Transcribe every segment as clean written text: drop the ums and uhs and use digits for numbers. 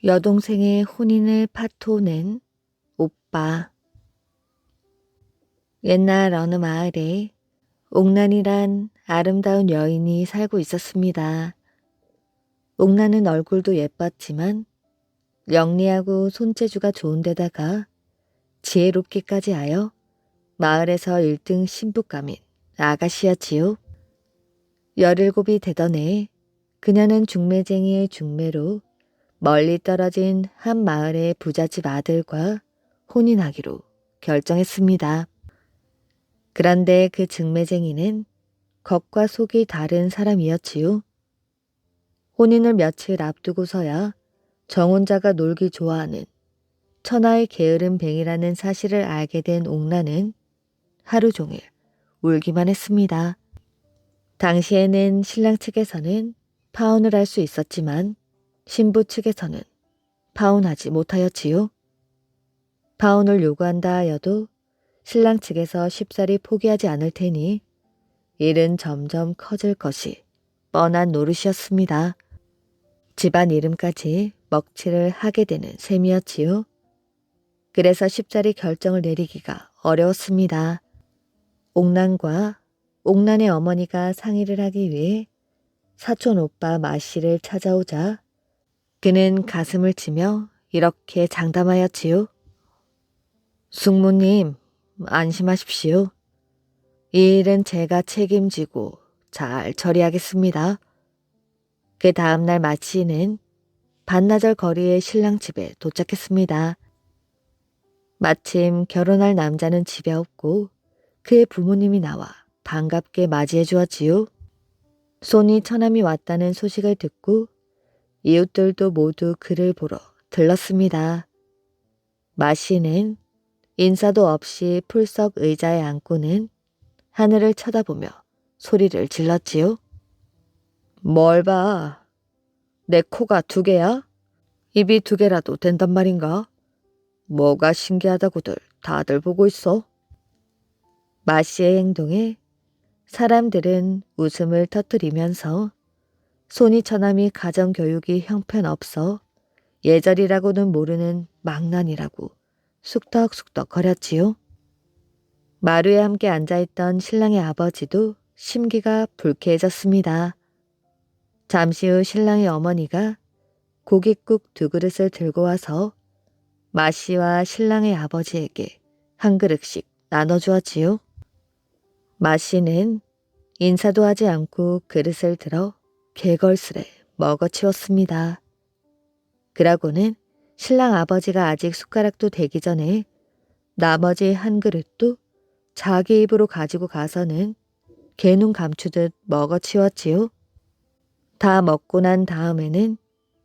여동생의 혼인을 파토낸 오빠. 옛날 어느 마을에 옥란이란 아름다운 여인이 살고 있었습니다. 옥란은 얼굴도 예뻤지만 영리하고 손재주가 좋은 데다가 지혜롭기까지 하여 마을에서 1등 신부감인 아가씨였지요. 17이 되던 해 그녀는 중매쟁이의 중매로 멀리 떨어진 한 마을의 부잣집 아들과 혼인하기로 결정했습니다. 그런데 그 중매쟁이는 겉과 속이 다른 사람이었지요. 혼인을 며칠 앞두고서야 정혼자가 놀기 좋아하는 천하의 게으른 뱅이라는 사실을 알게 된 옥란은 하루 종일 울기만 했습니다. 당시에는 신랑 측에서는 파혼을 할 수 있었지만 신부 측에서는 파혼하지 못하였지요. 파혼을 요구한다 하여도 신랑 측에서 쉽사리 포기하지 않을 테니 일은 점점 커질 것이 뻔한 노릇이었습니다. 집안 이름까지 먹칠을 하게 되는 셈이었지요. 그래서 쉽사리 결정을 내리기가 어려웠습니다. 옥란과 옥란의 어머니가 상의를 하기 위해 사촌 오빠 마씨를 찾아오자 그는 가슴을 치며 이렇게 장담하였지요. 숙모님, 안심하십시오. 이 일은 제가 책임지고 잘 처리하겠습니다. 그 다음날 마씨는 반나절 거리의 신랑 집에 도착했습니다. 마침 결혼할 남자는 집에 없고 그의 부모님이 나와 반갑게 맞이해 주었지요. 손이 처남이 왔다는 소식을 듣고 이웃들도 모두 그를 보러 들렀습니다. 마씨는 인사도 없이 풀썩 의자에 앉고는 하늘을 쳐다보며 소리를 질렀지요. 뭘 봐. 내 코가 2개야? 입이 2개라도 된단 말인가? 뭐가 신기하다고들 다들 보고 있어. 마씨의 행동에 사람들은 웃음을 터뜨리면서 손이 처남이 가정교육이 형편없어 예절이라고는 모르는 망난이라고 쑥덕쑥덕 거렸지요. 마루에 함께 앉아있던 신랑의 아버지도 심기가 불쾌해졌습니다. 잠시 후 신랑의 어머니가 고깃국 2그릇을 들고 와서 마씨와 신랑의 아버지에게 한 그릇씩 나눠주었지요. 마씨는 인사도 하지 않고 그릇을 들어 개걸스레 먹어치웠습니다. 그러고는 신랑 아버지가 아직 숟가락도 대기 전에 나머지 한 그릇도 자기 입으로 가지고 가서는 개눈 감추듯 먹어치웠지요. 다 먹고 난 다음에는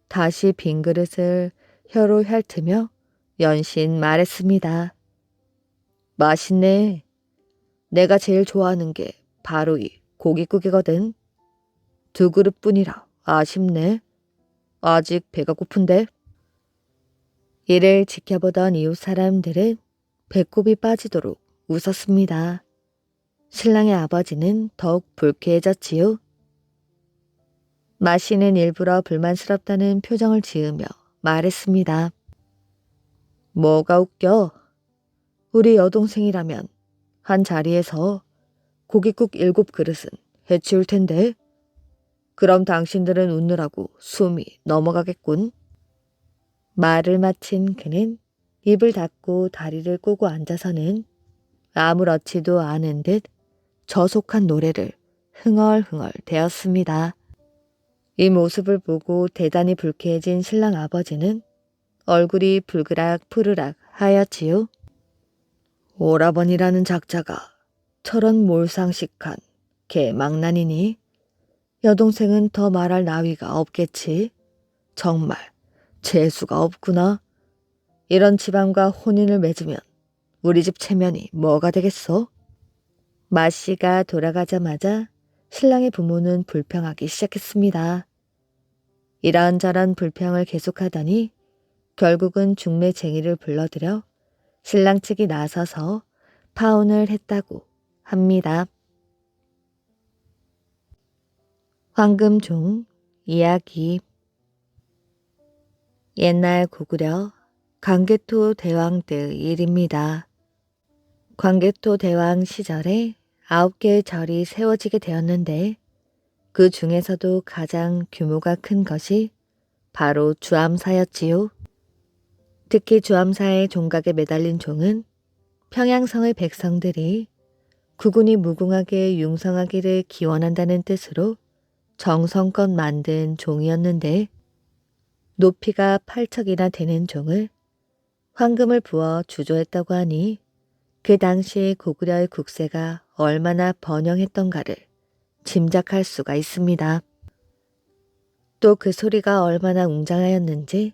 다시 빈 그릇을 혀로 핥으며 연신 말했습니다. 맛있네. 내가 제일 좋아하는 게 바로 이 고깃국이거든. 2그릇뿐이라 아쉽네. 아직 배가 고픈데. 이를 지켜보던 이웃 사람들은 배꼽이 빠지도록 웃었습니다. 신랑의 아버지는 더욱 불쾌해졌지요. 마씨는 일부러 불만스럽다는 표정을 지으며 말했습니다. 뭐가 웃겨? 우리 여동생이라면 한 자리에서 고깃국 7그릇은 해치울 텐데. 그럼 당신들은 웃느라고 숨이 넘어가겠군. 말을 마친 그는 입을 닫고 다리를 꼬고 앉아서는 아무렇지도 않은 듯 저속한 노래를 흥얼흥얼 대었습니다. 이 모습을 보고 대단히 불쾌해진 신랑 아버지는 얼굴이 불그락 푸르락 하였지요. 오라버니라는 작자가 저런 몰상식한 개망난이니 여동생은 더 말할 나위가 없겠지. 정말 재수가 없구나. 이런 집안과 혼인을 맺으면 우리 집 체면이 뭐가 되겠어? 마씨가 돌아가자마자 신랑의 부모는 불평하기 시작했습니다. 이런저런 불평을 계속하더니 결국은 중매쟁이를 불러들여 신랑 측이 나서서 파혼을 했다고 합니다. 황금종 이야기. 옛날 고구려 광개토 대왕 때의 일입니다. 광개토 대왕 시절에 9개의 절이 세워지게 되었는데 그 중에서도 가장 규모가 큰 것이 바로 주암사였지요. 특히 주암사의 종각에 매달린 종은 평양성의 백성들이 국군이 무궁하게 융성하기를 기원한다는 뜻으로 정성껏 만든 종이었는데 높이가 8척이나 되는 종을 황금을 부어 주조했다고 하니 그 당시 고구려의 국세가 얼마나 번영했던가를 짐작할 수가 있습니다. 또 그 소리가 얼마나 웅장하였는지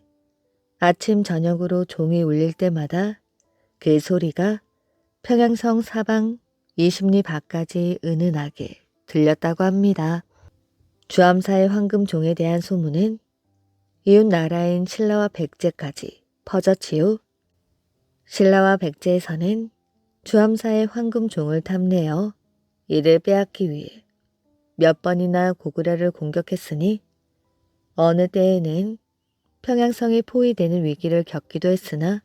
아침 저녁으로 종이 울릴 때마다 그 소리가 평양성 사방 20리 밖까지 은은하게 들렸다고 합니다. 주암사의 황금종에 대한 소문은 이웃 나라인 신라와 백제까지 퍼졌지요. 신라와 백제에서는 주암사의 황금종을 탐내어 이를 빼앗기 위해 몇 번이나 고구려를 공격했으니 어느 때에는 평양성이 포위되는 위기를 겪기도 했으나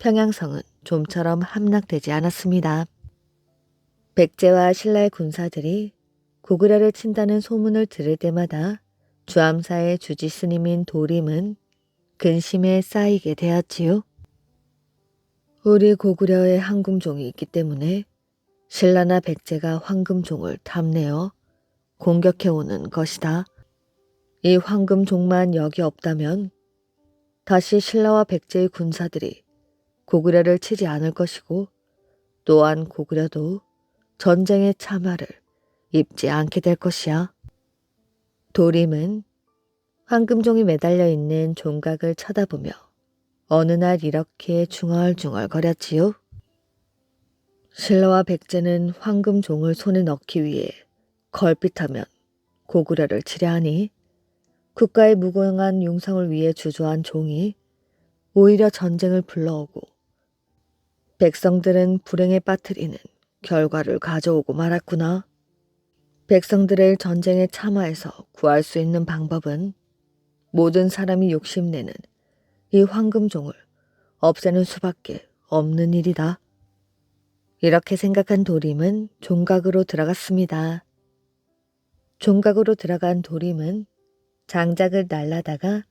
평양성은 좀처럼 함락되지 않았습니다. 백제와 신라의 군사들이 고구려를 친다는 소문을 들을 때마다 주암사의 주지스님인 도림은 근심에 쌓이게 되었지요. 우리 고구려에 황금종이 있기 때문에 신라나 백제가 황금종을 탐내어 공격해오는 것이다. 이 황금종만 여기 없다면 다시 신라와 백제의 군사들이 고구려를 치지 않을 것이고 또한 고구려도 전쟁의 참화를 입지 않게 될 것이야. 도림은 황금종이 매달려 있는 종각을 쳐다보며 어느 날 이렇게 중얼중얼 거렸지요. 신라와 백제는 황금종을 손에 넣기 위해 걸핏하면 고구려를 치려 하니 국가의 무궁한 융성을 위해 주조한 종이 오히려 전쟁을 불러오고 백성들은 불행에 빠뜨리는 결과를 가져오고 말았구나. 백성들을 전쟁에 참화해서 구할 수 있는 방법은 모든 사람이 욕심내는 이 황금종을 없애는 수밖에 없는 일이다. 이렇게 생각한 도림은 종각으로 들어갔습니다. 종각으로 들어간 도림은 장작을 날라다가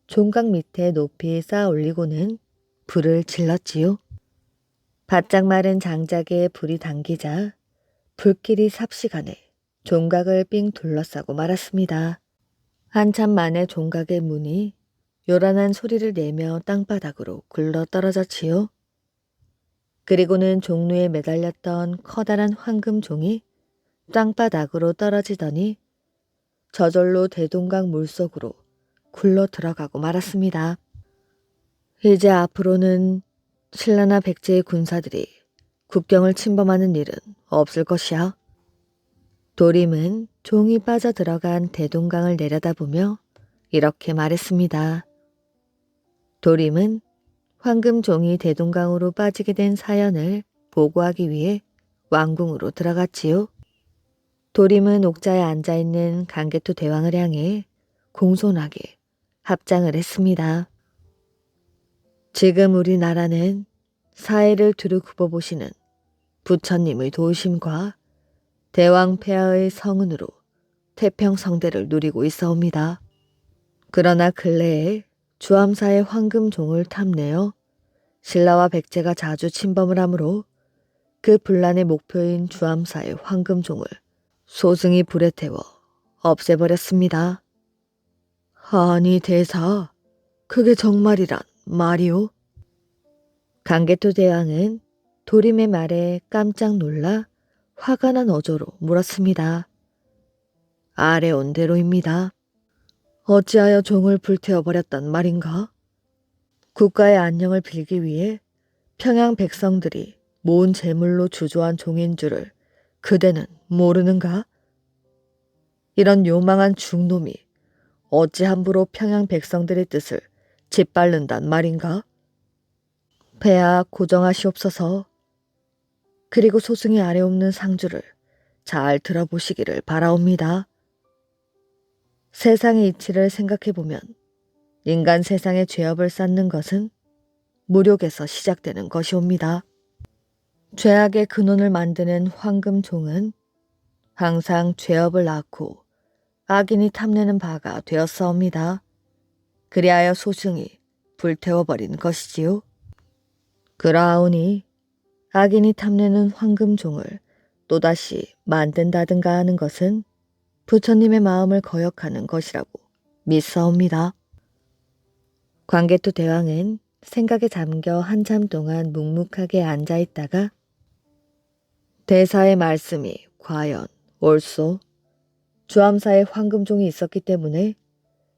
종각 밑에 높이 쌓아 올리고는 불을 질렀지요. 바짝 마른 장작에 불이 당기자 불길이 삽시간에 종각을 삥 둘러싸고 말았습니다. 한참 만에 종각의 문이 요란한 소리를 내며 땅바닥으로 굴러 떨어졌지요. 그리고는 종루에 매달렸던 커다란 황금종이 땅바닥으로 떨어지더니 저절로 대동강 물속으로 굴러 들어가고 말았습니다. 이제 앞으로는 신라나 백제의 군사들이 국경을 침범하는 일은 없을 것이야. 도림은 종이 빠져들어간 대동강을 내려다보며 이렇게 말했습니다. 도림은 황금종이 대동강으로 빠지게 된 사연을 보고하기 위해 왕궁으로 들어갔지요. 도림은 옥자에 앉아있는 광개토 대왕을 향해 공손하게 합장을 했습니다. 지금 우리나라는 사해를 두루 굽어보시는 부처님의 도우심과 대왕 폐하의 성은으로 태평성대를 누리고 있사옵니다. 그러나 근래에 주암사의 황금종을 탐내어 신라와 백제가 자주 침범을 하므로 그 분란의 목표인 주암사의 황금종을 소승이 불에 태워 없애버렸습니다. 아니 대사, 그게 정말이란 말이오? 광개토 대왕은 도림의 말에 깜짝 놀라 화가 난 어조로 물었습니다. 아래온 대로입니다. 어찌하여 종을 불태워버렸단 말인가? 국가의 안녕을 빌기 위해 평양 백성들이 모은 재물로 주조한 종인 줄을 그대는 모르는가? 이런 요망한 중놈이 어찌 함부로 평양 백성들의 뜻을 짓밟는단 말인가? 폐하 고정하시옵소서. 그리고 소승이 아래 없는 상주를 잘 들어보시기를 바라옵니다. 세상의 이치를 생각해보면 인간 세상에 죄업을 쌓는 것은 무력에서 시작되는 것이옵니다. 죄악의 근원을 만드는 황금종은 항상 죄업을 낳고 악인이 탐내는 바가 되었사옵니다. 그리하여 소승이 불태워버린 것이지요. 그러하오니 악인이 탐내는 황금종을 또다시 만든다든가 하는 것은 부처님의 마음을 거역하는 것이라고 믿사옵니다. 광개토 대왕은 생각에 잠겨 한참 동안 묵묵하게 앉아있다가 대사의 말씀이 과연 옳소. 주암사에 황금종이 있었기 때문에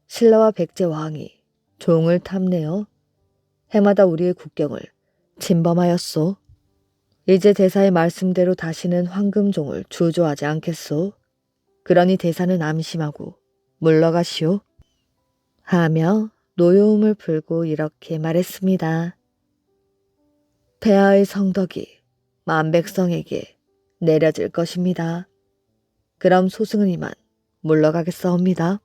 신라와 백제왕이 종을 탐내어 해마다 우리의 국경을 침범하였소. 이제 대사의 말씀대로 다시는 황금종을 주조하지 않겠소. 그러니 대사는 암심하고 물러가시오. 하며 노여움을 풀고 이렇게 말했습니다. 폐하의 성덕이 만백성에게 내려질 것입니다. 그럼 소승은 이만 물러가겠사옵니다.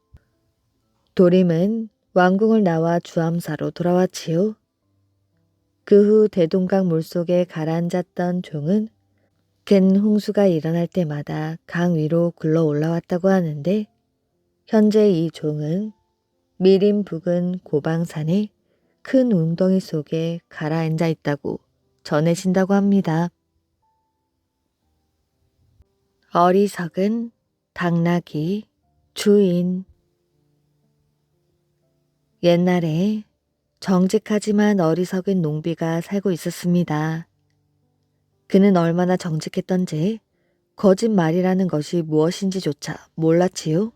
도림은 왕궁을 나와 주암사로 돌아왔지요. 그 후 대동강 물속에 가라앉았던 종은 큰 홍수가 일어날 때마다 강 위로 굴러 올라왔다고 하는데 현재 이 종은 미림 부근 고방산의 큰 웅덩이 속에 가라앉아 있다고 전해진다고 합니다. 어리석은 당나귀 주인. 옛날에 정직하지만 어리석은 농비가 살고 있었습니다. 그는 얼마나 정직했던지 거짓말이라는 것이 무엇인지조차 몰랐지요.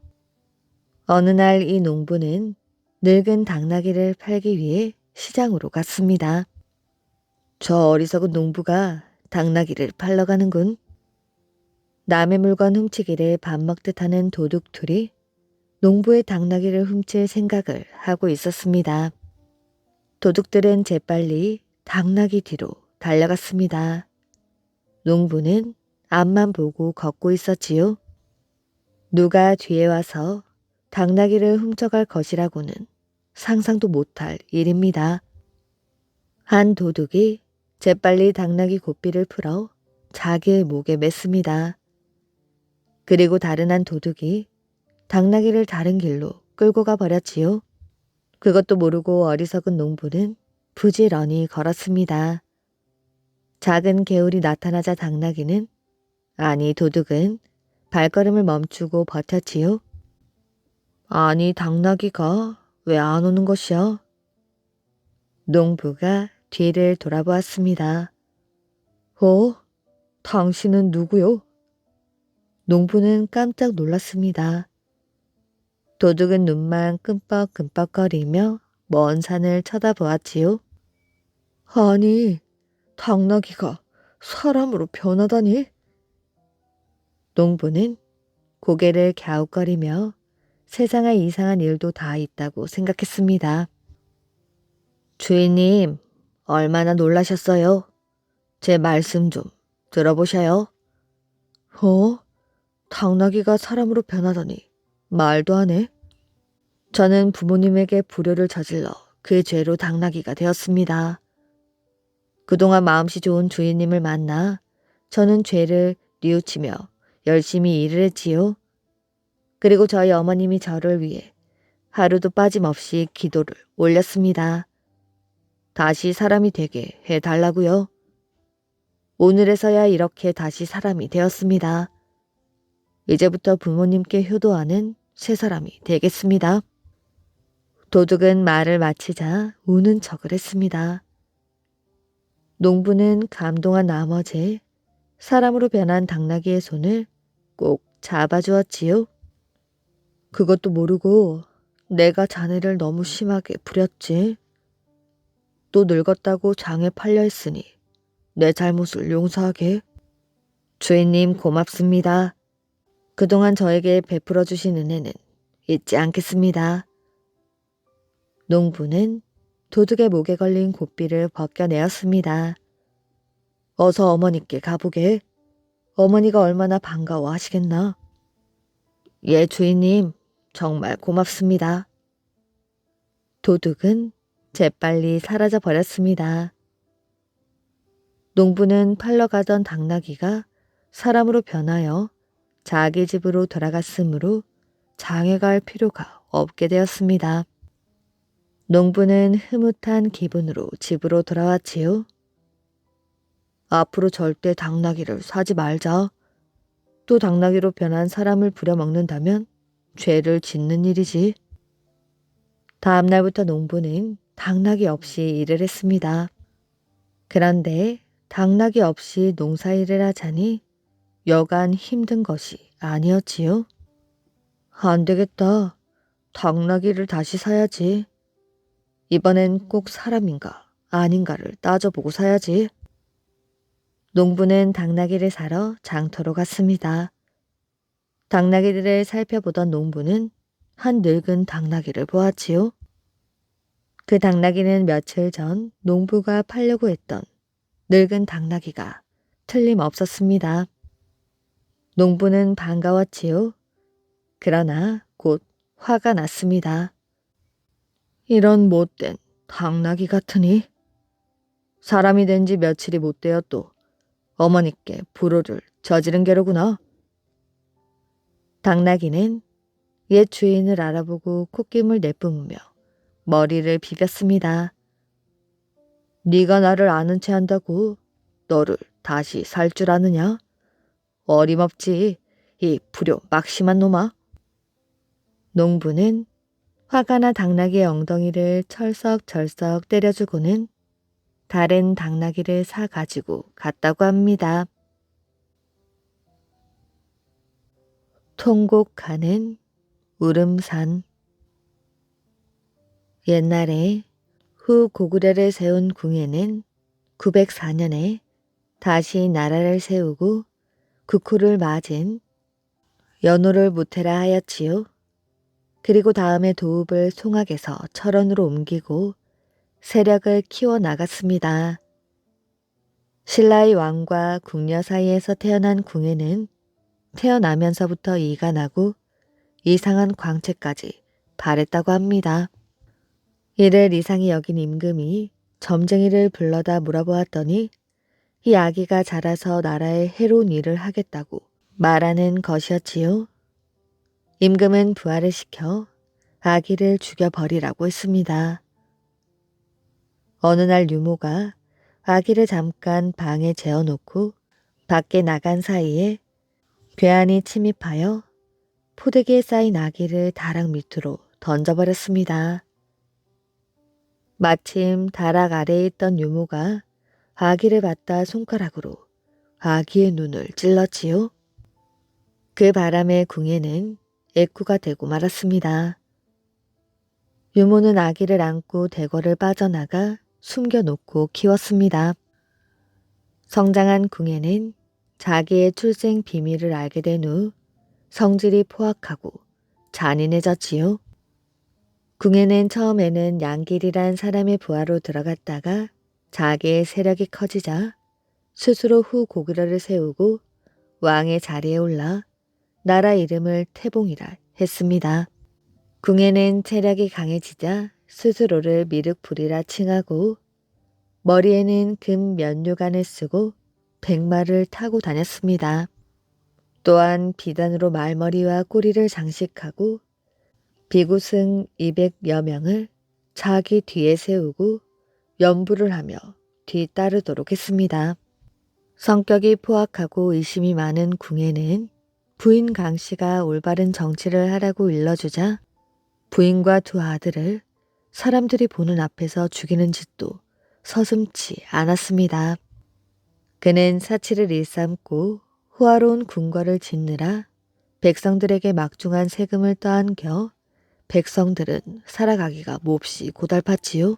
어느 날 이 농부는 늙은 당나귀를 팔기 위해 시장으로 갔습니다. 저 어리석은 농부가 당나귀를 팔러 가는군. 남의 물건 훔치기를 밥 먹듯 하는 도둑들이 농부의 당나귀를 훔칠 생각을 하고 있었습니다. 도둑들은 재빨리 당나귀 뒤로 달려갔습니다. 농부는 앞만 보고 걷고 있었지요. 누가 뒤에 와서 당나귀를 훔쳐갈 것이라고는 상상도 못할 일입니다. 한 도둑이 재빨리 당나귀 고삐를 풀어 자기의 목에 맸습니다. 그리고 다른 한 도둑이 당나귀를 다른 길로 끌고 가 버렸지요. 그것도 모르고 어리석은 농부는 부지런히 걸었습니다. 작은 개울이 나타나자 당나귀는, 아니 도둑은 발걸음을 멈추고 버텼지요. 아니 당나귀가 왜 안 오는 것이야? 농부가 뒤를 돌아보았습니다. 당신은 누구요? 농부는 깜짝 놀랐습니다. 도둑은 눈만 끔뻑끔뻑거리며 먼 산을 쳐다보았지요. 아니, 당나귀가 사람으로 변하다니? 농부는 고개를 갸웃거리며 세상에 이상한 일도 다 있다고 생각했습니다. 주인님, 얼마나 놀라셨어요? 제 말씀 좀 들어보셔요. 당나귀가 사람으로 변하다니 말도 안 해. 저는 부모님에게 불효를 저질러 그 죄로 당나귀가 되었습니다. 그동안 마음씨 좋은 주인님을 만나 저는 죄를 뉘우치며 열심히 일을 했지요. 그리고 저희 어머님이 저를 위해 하루도 빠짐없이 기도를 올렸습니다. 다시 사람이 되게 해달라고요. 오늘에서야 이렇게 다시 사람이 되었습니다. 이제부터 부모님께 효도하는 새 사람이 되겠습니다. 도둑은 말을 마치자 우는 척을 했습니다. 농부는 감동한 나머지 사람으로 변한 당나귀의 손을 꼭 잡아주었지요. 그것도 모르고 내가 자네를 너무 심하게 부렸지. 또 늙었다고 장에 팔려 있으니 내 잘못을 용서하게. 주인님 고맙습니다. 그동안 저에게 베풀어 주신 은혜는 잊지 않겠습니다. 농부는 도둑의 목에 걸린 고삐를 벗겨내었습니다. 어서 어머니께 가보게. 어머니가 얼마나 도둑은 재빨리 사라져 버렸습니다. 농부는 팔러 가던 당나귀가 사람으로 변하여 자기 집으로 돌아갔으므로 장회갈 필요가 없게 되었습니다. 농부는 흐뭇한 기분으로 집으로 돌아왔지요. 앞으로 절대 당나귀를 사지 말자. 또 당나귀로 변한 사람을 부려먹는다면 죄를 짓는 일이지. 다음 날부터 농부는 당나귀 없이 일을 했습니다. 그런데 당나귀 없이 농사일을 하자니 여간 힘든 것이 아니었지요. 안 되겠다. 당나귀를 다시 사야지. 이번엔 꼭 사람인가 아닌가를 따져보고 사야지. 농부는 당나귀를 사러 장터로 갔습니다. 당나귀들을 살펴보던 농부는 한 늙은 당나귀를 보았지요. 그 당나귀는 며칠 전 농부가 팔려고 했던 늙은 당나귀가 틀림없었습니다. 농부는 반가웠지요. 그러나 곧 화가 났습니다. 이런 못된 당나귀 같으니 사람이 된 지 며칠이 못 되었도 어머니께 불호를 저지른 게로구나. 당나귀는 옛 주인을 알아보고 콧김을 내뿜으며 머리를 비볐습니다. 네가 나를 아는 체 한다고 너를 다시 살 줄 아느냐? 어림없지, 이 불효 막심한 놈아. 농부는 화가 나 당나귀의 엉덩이를 철썩철썩 때려주고는 다른 당나귀를 사가지고 갔다고 합니다. 통곡하는 울음산. 옛날에 후 고구려를 세운 궁에는 904년에 다시 나라를 세우고 국호를 맞은 연호를 무태라 하였지요. 그리고 다음에 도읍을 송악에서 철원으로 옮기고 세력을 키워나갔습니다. 신라의 왕과 궁녀 사이에서 태어난 궁에는 태어나면서부터 이가 나고 이상한 광채까지 바랬다고 합니다. 이를 이상히 여긴 임금이 점쟁이를 불러다 물어보았더니 이 아기가 자라서 나라에 해로운 일을 하겠다고 말하는 것이었지요. 임금은 부하를 시켜 아기를 죽여버리라고 했습니다. 어느 날 유모가 아기를 잠깐 방에 재워놓고 밖에 나간 사이에 괴한이 침입하여 포대기에 쌓인 아기를 다락 밑으로 던져버렸습니다. 마침 다락 아래에 있던 유모가 아기를 받다 손가락으로 아기의 눈을 찔렀지요. 그 바람에 궁에는 애꾸가 되고 말았습니다. 유모는 아기를 안고 대궐을 빠져나가 숨겨놓고 키웠습니다. 성장한 궁에는 자기의 출생 비밀을 알게 된 후 성질이 포악하고 잔인해졌지요. 궁에는 처음에는 양길이란 사람의 부하로 들어갔다가 자기의 세력이 커지자 스스로 후 고구려를 세우고 왕의 자리에 올라 나라 이름을 태봉이라 했습니다. 궁에는 체력이 강해지자 스스로를 미륵불이라 칭하고 머리에는 금 면류관을 쓰고 백마를 타고 다녔습니다. 또한 비단으로 말머리와 꼬리를 장식하고 비구승 200여 명을 자기 뒤에 세우고 연부를 하며 뒤따르도록 했습니다. 성격이 포악하고 의심이 많은 궁에는 부인 강씨가 올바른 정치를 하라고 일러주자 부인과 두 아들을 사람들이 보는 앞에서 죽이는 짓도 서슴지 않았습니다. 그는 사치를 일삼고 호화로운 궁궐을 짓느라 백성들에게 막중한 세금을 떠안겨 백성들은 살아가기가 몹시 고달팠지요.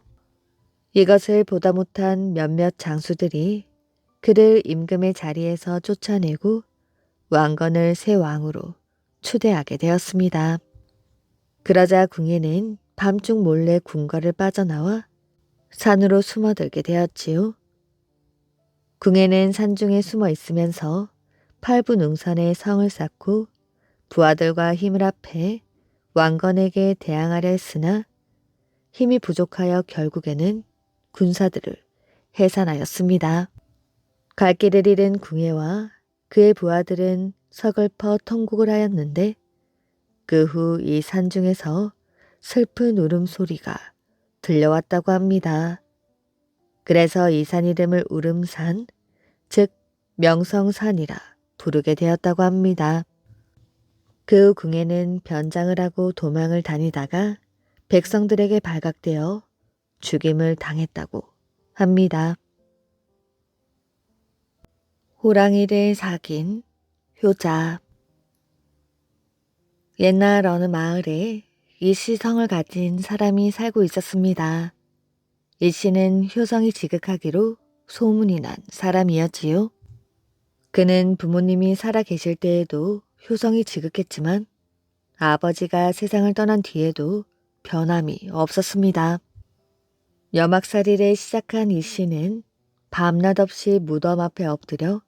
이것을 보다 못한 몇몇 장수들이 그를 임금의 자리에서 쫓아내고 왕건을 새 왕으로 추대하게 되었습니다. 그러자 궁에는 밤중 몰래 궁궐을 빠져나와 산으로 숨어들게 되었지요. 궁에는 산중에 숨어 있으면서 팔부능선에 성을 쌓고 부하들과 힘을 합해 왕건에게 대항하려 했으나 힘이 부족하여 결국에는 군사들을 해산하였습니다. 갈 길을 잃은 궁예와 그의 부하들은 서글퍼 통곡을 하였는데 그 후 이 산중에서 슬픈 울음소리가 들려왔다고 합니다. 그래서 이 산 이름을 울음산, 즉 명성산이라 부르게 되었다고 합니다. 그 후 궁예는 변장을 하고 도망을 다니다가 백성들에게 발각되어 죽임을 당했다고 합니다. 호랑이를 사귄 효자. 옛날 어느 마을에 이씨성을 가진 사람이 살고 있었습니다. 이씨는 효성이 지극하기로 소문이 난 사람이었지요. 그는 부모님이 살아 계실 때에도 효성이 지극했지만 아버지가 세상을 떠난 뒤에도 변함이 없었습니다. 여막살이를 시작한 이씨는 밤낮 없이 무덤 앞에 엎드려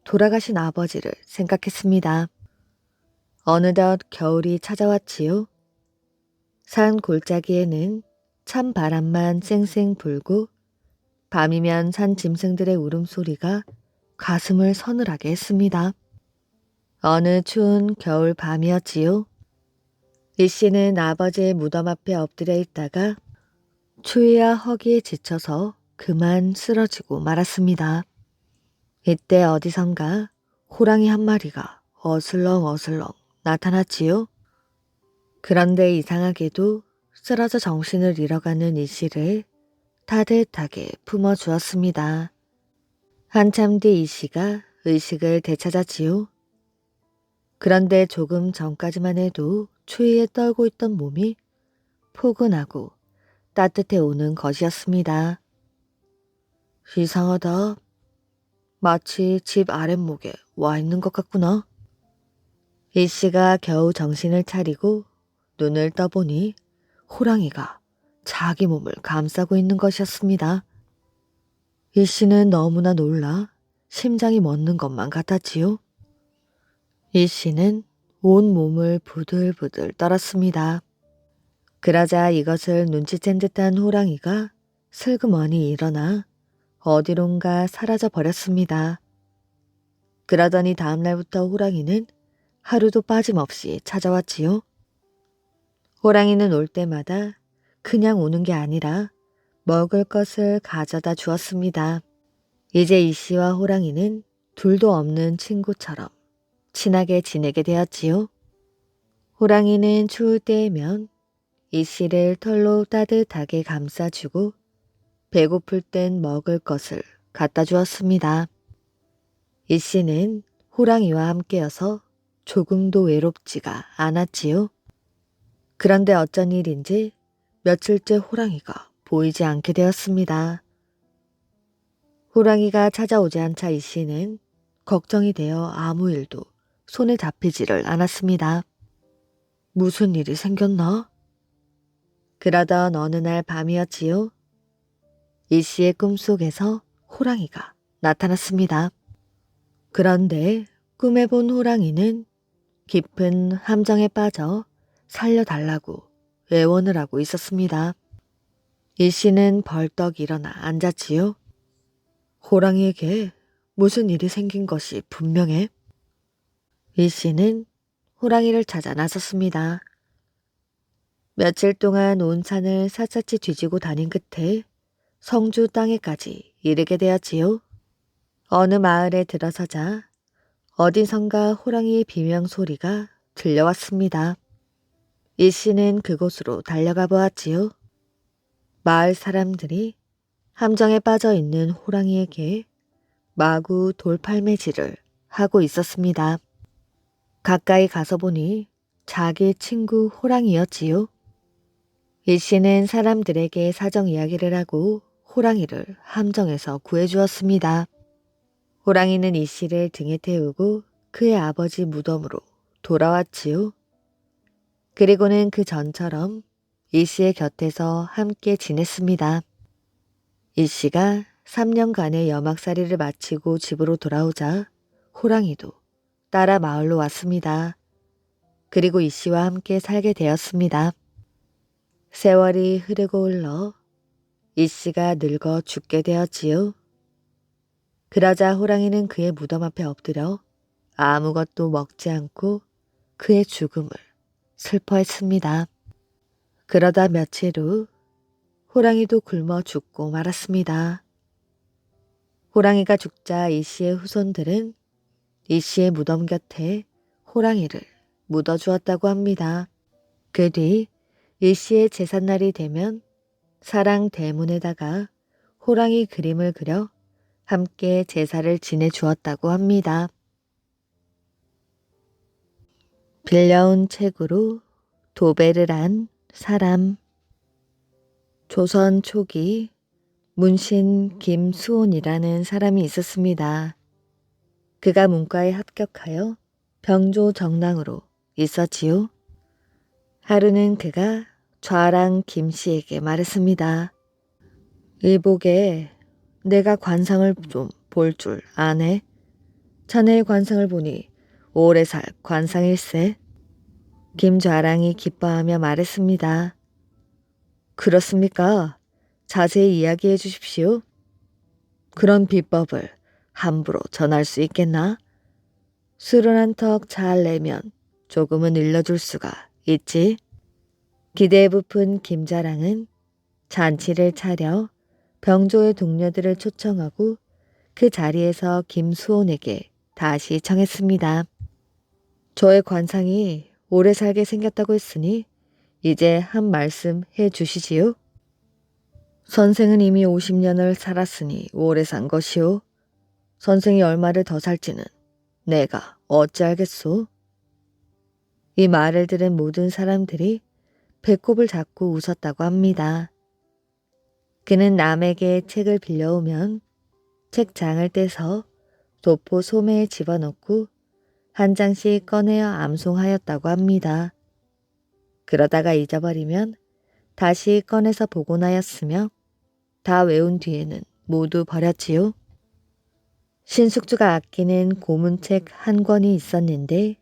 돌아가신 아버지를 생각했습니다. 어느덧 겨울이 찾아왔지요. 산 골짜기에는 찬 바람만 쌩쌩 불고 밤이면 산 짐승들의 울음소리가 가슴을 서늘하게 했습니다. 어느 추운 겨울 밤이었지요. 이씨는 아버지의 무덤 앞에 엎드려 있다가 추위와 허기에 지쳐서 그만 쓰러지고 말았습니다. 이때 어디선가 호랑이 한 마리가 어슬렁어슬렁 나타났지요. 그런데 이상하게도 쓰러져 정신을 잃어가는 이씨를 따뜻하게 품어주었습니다. 한참 뒤 이씨가 의식을 되찾았지요. 그런데 조금 전까지만 해도 추위에 떨고 있던 몸이 포근하고 따뜻해 오는 것이었습니다. 이상하다. 마치 집 아랫목에 와 있는 것 같구나. 이씨가 겨우 정신을 차리고 눈을 떠보니 호랑이가 자기 몸을 감싸고 있는 것이었습니다. 이씨는 너무나 놀라 심장이 멎는 것만 같았지요. 이씨는 온 몸을 부들부들 떨었습니다. 그러자 이것을 눈치챈 듯한 호랑이가 슬그머니 일어나 어디론가 사라져 버렸습니다. 그러더니 다음날부터 호랑이는 하루도 빠짐없이 찾아왔지요. 호랑이는 올 때마다 그냥 오는 게 아니라 먹을 것을 가져다 주었습니다. 이제 이씨와 호랑이는 둘도 없는 친구처럼 친하게 지내게 되었지요. 호랑이는 추울 때면 이씨를 털로 따뜻하게 감싸주고 배고플 땐 먹을 것을 갖다 주었습니다. 이씨는 호랑이와 함께여서 조금도 외롭지가 않았지요. 그런데 어쩐 일인지 며칠째 호랑이가 보이지 않게 되었습니다. 호랑이가 찾아오지 않자 이씨는 걱정이 되어 아무 일도 손에 잡히지를 않았습니다. 무슨 일이 생겼나? 그러던 어느 날 밤이었지요. 이씨의 꿈속에서 호랑이가 나타났습니다. 그런데 꿈에 본 호랑이는 깊은 함정에 빠져 살려달라고 애원을 하고 있었습니다. 이씨는 벌떡 일어나 앉았지요. 호랑이에게 무슨 일이 생긴 것이 분명해. 이씨는 호랑이를 찾아 나섰습니다. 며칠 동안 온 산을 샅샅이 뒤지고 다닌 끝에 성주 땅에까지 이르게 되었지요. 어느 마을에 들어서자 어디선가 호랑이의 비명 소리가 들려왔습니다. 이씨는 그곳으로 달려가 보았지요. 마을 사람들이 함정에 빠져 있는 호랑이에게 마구 돌팔매질을 하고 있었습니다. 가까이 가서 보니 자기 친구 호랑이였지요. 이씨는 사람들에게 사정 이야기를 하고 호랑이를 함정에서 구해주었습니다. 호랑이는 이씨를 등에 태우고 그의 아버지 무덤으로 돌아왔지요. 그리고는 그 전처럼 이씨의 곁에서 함께 지냈습니다. 이씨가 3년간의 여막살이를 마치고 집으로 돌아오자 호랑이도 따라 마을로 왔습니다. 그리고 이씨와 함께 살게 되었습니다. 세월이 흐르고 흘러 이씨가 늙어 죽게 되었지요. 그러자 호랑이는 그의 무덤 앞에 엎드려 아무것도 먹지 않고 그의 죽음을 슬퍼했습니다. 그러다 며칠 후 호랑이도 굶어 죽고 말았습니다. 호랑이가 죽자 이씨의 후손들은 이씨의 무덤 곁에 호랑이를 묻어주었다고 합니다. 그 뒤 이씨의 제삿날이 되면 사랑 대문에다가 호랑이 그림을 그려 함께 제사를 지내주었다고 합니다. 빌려온 책으로 도배를 한 사람. 조선 초기 문신 김수온이라는 사람이 있었습니다. 그가 문과에 합격하여 병조 정랑으로 있었지요. 하루는 그가 좌랑 김씨에게 말했습니다. 이복에 내가 관상을 좀 볼 줄 아네. 자네의 관상을 보니 오래 살 관상일세. 김좌랑이 기뻐하며 말했습니다. 그렇습니까? 자세히 이야기해 주십시오. 그런 비법을 함부로 전할 수 있겠나? 술을 한 턱 잘 내면 조금은 일러줄 수가 있지. 기대에 부푼 김자랑은 잔치를 차려 병조의 동료들을 초청하고 그 자리에서 김수온에게 다시 청했습니다. 저의 관상이 오래 살게 생겼다고 했으니 이제 한 말씀 해 주시지요. 선생은 이미 50년을 살았으니 오래 산 것이오. 선생이 얼마를 더 살지는 내가 어찌 알겠소. 이 말을 들은 모든 사람들이 배꼽을 잡고 웃었다고 합니다. 그는 남에게 책을 빌려오면 책장을 떼서 도포 소매에 집어넣고 한 장씩 꺼내어 암송하였다고 합니다. 그러다가 잊어버리면 다시 꺼내서 보곤 하였으며 다 외운 뒤에는 모두 버렸지요. 신숙주가 아끼는 고문책 한 권이 있었는데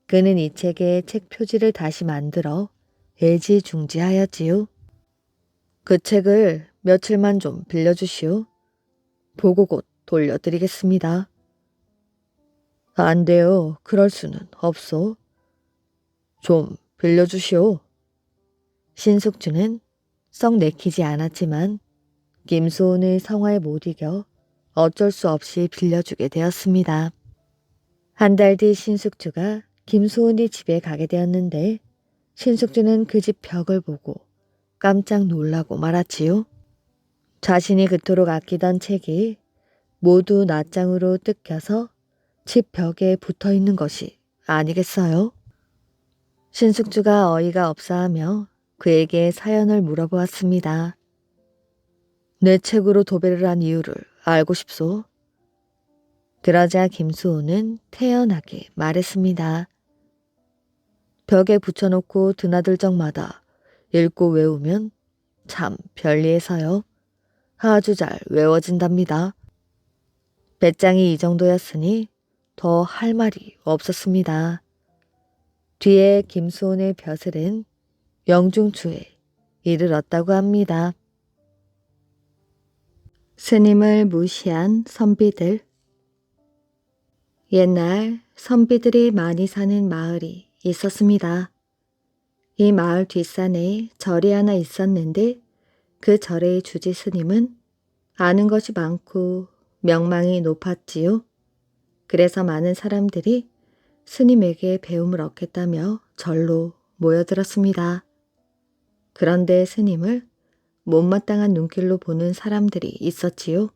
그는 이 책에 책 표지를 다시 만들어 애지중지하였지요. 그 책을 며칠만 좀 빌려주시오. 보고 곧 돌려드리겠습니다. 안 돼요. 그럴 수는 없소. 좀 빌려주시오. 신숙주는 썩 내키지 않았지만 김수온의 성화에 못 이겨 어쩔 수 없이 빌려주게 되었습니다. 한 달 뒤 신숙주가 김수온이 집에 가게 되었는데 신숙주는 그 집 벽을 보고 깜짝 놀라고 말았지요. 자신이 그토록 아끼던 책이 모두 낱장으로 뜯겨서 집 벽에 붙어 있는 것이 아니겠어요? 신숙주가 어이가 없어하며 그에게 사연을 물어보았습니다. 내 책으로 도배를 한 이유를 알고 싶소? 그러자 김수호는 태연하게 말했습니다. 벽에 붙여놓고 드나들 적마다 읽고 외우면 참 편리해서요. 아주 잘 외워진답니다. 배짱이 이 정도였으니 더 할 말이 없었습니다. 뒤에 김수온의 벼슬은 영중추에 이르렀다고 합니다. 스님을 무시한 선비들. 옛날 선비들이 많이 사는 마을이 있었습니다. 이 마을 뒷산에 절이 하나 있었는데 그 절의 주지 스님은 아는 것이 많고 명망이 높았지요. 그래서 많은 사람들이 스님에게 배움을 얻겠다며 절로 모여들었습니다. 그런데 스님을 못마땅한 눈길로 보는 사람들이 있었지요.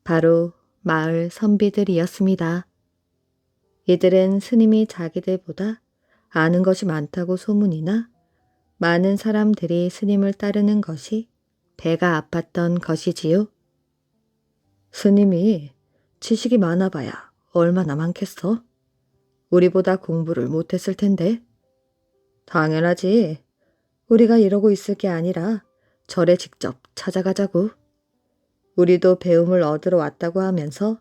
바로 마을 선비들이었습니다. 이들은 스님이 자기들보다 아는 것이 많다고 소문이나 많은 사람들이 스님을 따르는 것이 배가 아팠던 것이지요. 스님이 지식이 많아봐야 얼마나 많겠어? 우리보다 공부를 못했을 텐데. 당연하지. 우리가 이러고 있을 게 아니라 절에 직접 찾아가자고. 우리도 배움을 얻으러 왔다고 하면서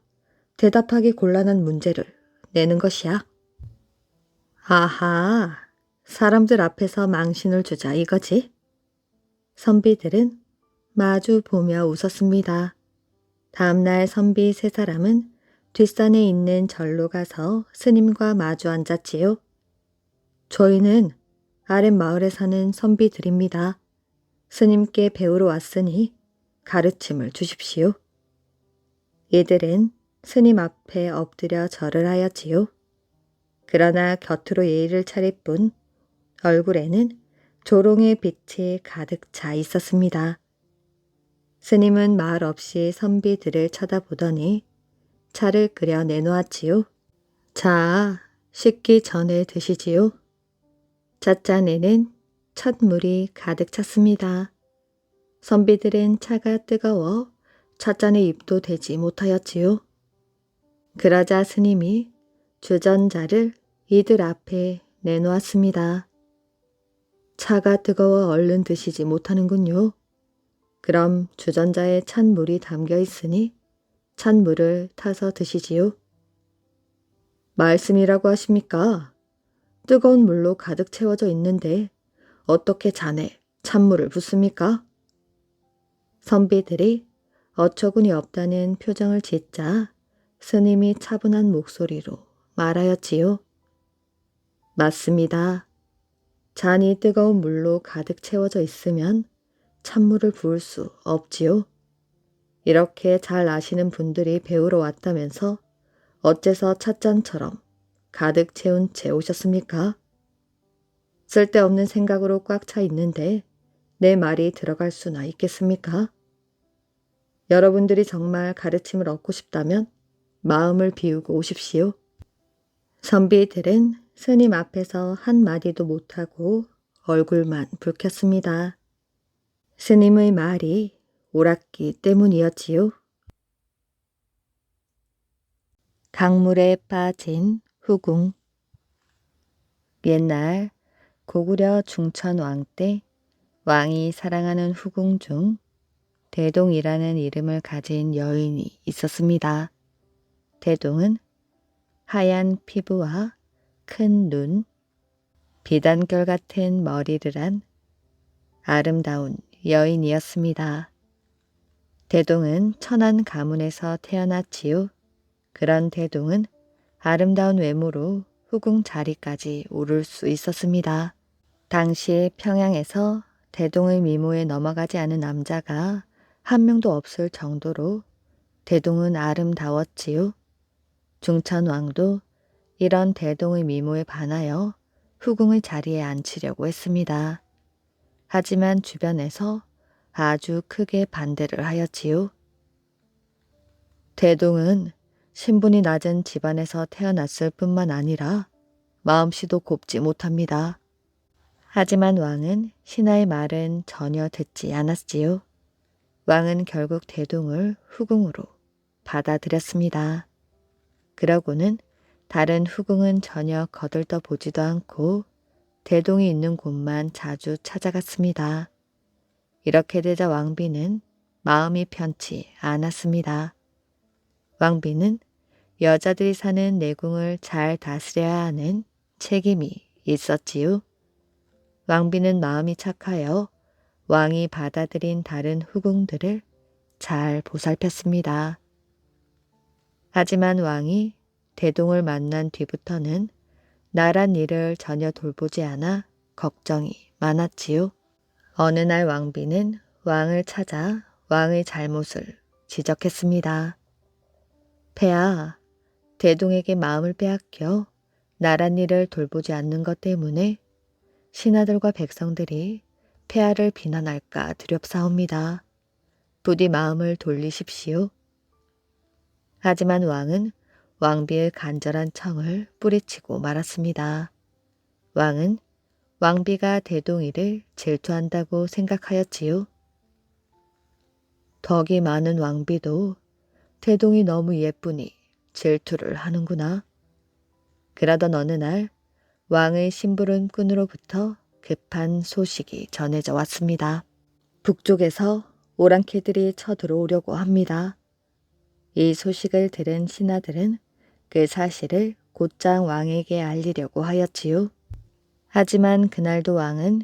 대답하기 곤란한 문제를 내는 것이야. 아하, 사람들 앞에서 망신을 주자 이거지? 선비들은 마주 보며 웃었습니다. 다음날 선비 세 사람은 뒷산에 있는 절로 가서 스님과 마주 앉았지요. 저희는 아랫마을에 사는 선비들입니다. 스님께 배우러 왔으니 가르침을 주십시오. 이들은 스님 앞에 엎드려 절을 하였지요. 그러나 곁으로 예의를 차릴 뿐 얼굴에는 조롱의 빛이 가득 차 있었습니다. 스님은 말 없이 선비들을 쳐다보더니 차를 끓여 내놓았지요. 자, 식기 전에 드시지요. 찻잔에는 찻물이 가득 찼습니다. 선비들은 차가 뜨거워 찻잔에 입도 대지 못하였지요. 그러자 스님이 주전자를 이들 앞에 내놓았습니다. 차가 뜨거워 얼른 드시지 못하는군요. 그럼 주전자에 찬물이 담겨 있으니 찬물을 타서 드시지요. 말씀이라고 하십니까? 뜨거운 물로 가득 채워져 있는데 어떻게 잔에 찬물을 붓습니까? 선비들이 어처구니 없다는 표정을 짓자 스님이 차분한 목소리로 말하였지요. 맞습니다. 잔이 뜨거운 물로 가득 채워져 있으면 찬물을 부을 수 없지요. 이렇게 잘 아시는 분들이 배우러 왔다면서 어째서 찻잔처럼 가득 채운 채 오셨습니까? 쓸데없는 생각으로 꽉 차 있는데 내 말이 들어갈 수나 있겠습니까? 여러분들이 정말 가르침을 얻고 싶다면 마음을 비우고 오십시오. 선비들은 스님 앞에서 한마디도 못하고 얼굴만 붉혔습니다. 스님의 말이 옳았기 때문이었지요. 강물에 빠진 후궁. 옛날 고구려 중천 왕 때 왕이 사랑하는 후궁 중 대동이라는 이름을 가진 여인이 있었습니다. 대동은 하얀 피부와 큰 눈, 비단결 같은 머리를 한 아름다운 여인이었습니다. 대동은 천안 가문에서 태어났지요. 그런 대동은 아름다운 외모로 후궁 자리까지 오를 수 있었습니다. 당시 평양에서 대동의 미모에 넘어가지 않은 남자가 한 명도 없을 정도로 대동은 아름다웠지요. 중천왕도 이런 대동의 미모에 반하여 후궁의 자리에 앉히려고 했습니다. 하지만 주변에서 아주 크게 반대를 하였지요. 대동은 신분이 낮은 집안에서 태어났을 뿐만 아니라 마음씨도 곱지 못합니다. 하지만 왕은 신하의 말은 전혀 듣지 않았지요. 왕은 결국 대동을 후궁으로 받아들였습니다. 그러고는 다른 후궁은 전혀 거들떠 보지도 않고 대동이 있는 곳만 자주 찾아갔습니다. 이렇게 되자 왕비는 마음이 편치 않았습니다. 왕비는 여자들이 사는 내궁을 잘 다스려야 하는 책임이 있었지요. 왕비는 마음이 착하여 왕이 받아들인 다른 후궁들을 잘 보살폈습니다. 하지만 왕이 대동을 만난 뒤부터는 나란 일을 전혀 돌보지 않아 걱정이 많았지요. 어느 날 왕비는 왕을 찾아 왕의 잘못을 지적했습니다. 폐하, 대동에게 마음을 빼앗겨 나란 일을 돌보지 않는 것 때문에 신하들과 백성들이 폐하를 비난할까 두렵사옵니다. 부디 마음을 돌리십시오. 하지만 왕은 왕비의 간절한 청을 뿌리치고 말았습니다. 왕은 왕비가 대동이를 질투한다고 생각하였지요. 덕이 많은 왕비도 대동이 너무 예쁘니 질투를 하는구나. 그러던 어느 날 왕의 심부름꾼으로부터 급한 소식이 전해져 왔습니다. 북쪽에서 오랑캐들이 쳐들어오려고 합니다. 이 소식을 들은 신하들은 그 사실을 곧장 왕에게 알리려고 하였지요. 하지만 그날도 왕은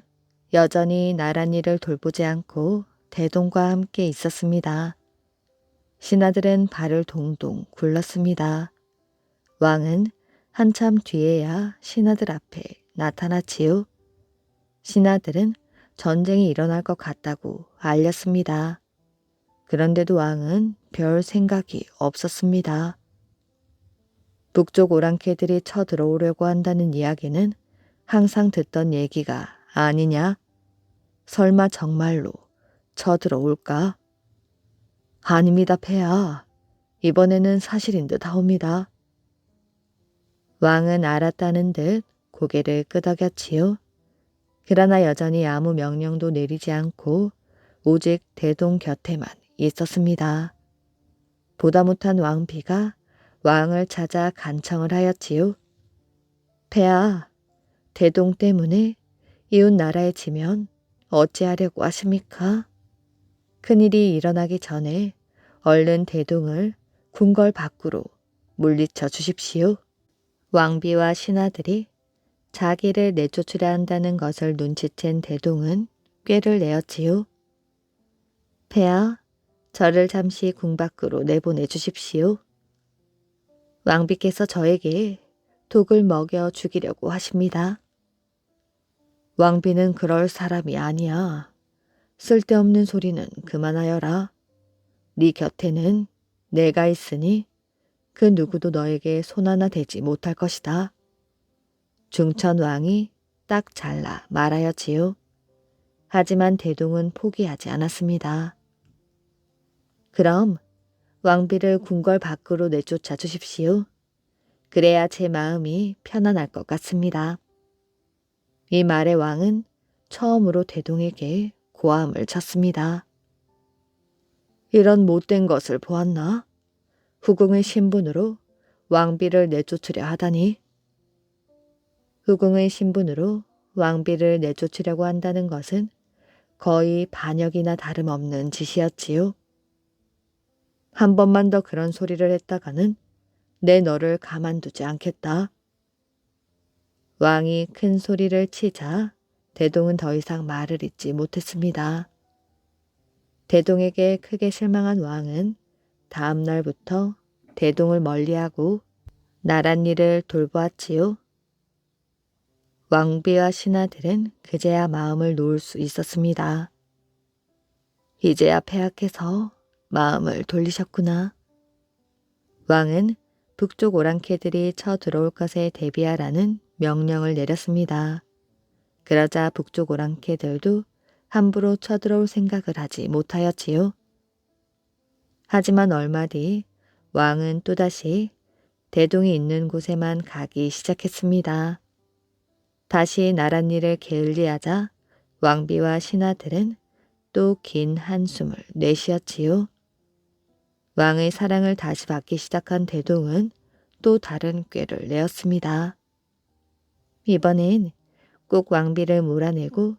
여전히 나란히를 돌보지 않고 대동과 함께 있었습니다. 신하들은 발을 동동 굴렀습니다. 왕은 한참 뒤에야 신하들 앞에 나타났지요. 신하들은 전쟁이 일어날 것 같다고 알렸습니다. 그런데도 왕은 별 생각이 없었습니다. 북쪽 오랑캐들이 쳐들어오려고 한다는 이야기는 항상 듣던 얘기가 아니냐? 설마 정말로 쳐들어올까? 아닙니다, 폐하. 이번에는 사실인 듯 하옵니다. 왕은 알았다는 듯 고개를 끄덕였지요. 그러나 여전히 아무 명령도 내리지 않고 오직 대동 곁에만 있었습니다. 보다 못한 왕비가 왕을 찾아 간청을 하였지요. 폐하, 대동 때문에 이웃 나라에 지면 어찌하려고 하십니까? 큰일이 일어나기 전에 얼른 대동을 궁궐 밖으로 물리쳐 주십시오. 왕비와 신하들이 자기를 내쫓으려 한다는 것을 눈치챈 대동은 꾀를 내었지요. 폐하, 저를 잠시 궁 밖으로 내보내 주십시오. 왕비께서 저에게 독을 먹여 죽이려고 하십니다. 왕비는 그럴 사람이 아니야. 쓸데없는 소리는 그만하여라. 네 곁에는 내가 있으니 그 누구도 너에게 손 하나 대지 못할 것이다. 중천왕이 딱 잘라 말하였지요. 하지만 대동은 포기하지 않았습니다. 그럼 왕비를 궁궐 밖으로 내쫓아 주십시오. 그래야 제 마음이 편안할 것 같습니다. 이 말에 왕은 처음으로 대동에게 고함을 쳤습니다. 이런 못된 것을 보았나? 후궁의 신분으로 왕비를 내쫓으려 하다니. 후궁의 신분으로 왕비를 내쫓으려고 한다는 것은 거의 반역이나 다름없는 짓이었지요. 한 번만 더 그런 소리를 했다가는 내 너를 가만두지 않겠다. 왕이 큰 소리를 치자 대동은 더 이상 말을 잇지 못했습니다. 대동에게 크게 실망한 왕은 다음 날부터 대동을 멀리하고 나랏일을 돌보았지요. 왕비와 신하들은 그제야 마음을 놓을 수 있었습니다. 이제야 폐하께서 마음을 돌리셨구나. 왕은 북쪽 오랑캐들이 쳐들어올 것에 대비하라는 명령을 내렸습니다. 그러자 북쪽 오랑캐들도 함부로 쳐들어올 생각을 하지 못하였지요. 하지만 얼마 뒤 왕은 또다시 대동이 있는 곳에만 가기 시작했습니다. 다시 나랏일을 게을리하자 왕비와 신하들은 또 긴 한숨을 내쉬었지요. 왕의 사랑을 다시 받기 시작한 대동은 또 다른 꾀를 내었습니다. 이번엔 꼭 왕비를 몰아내고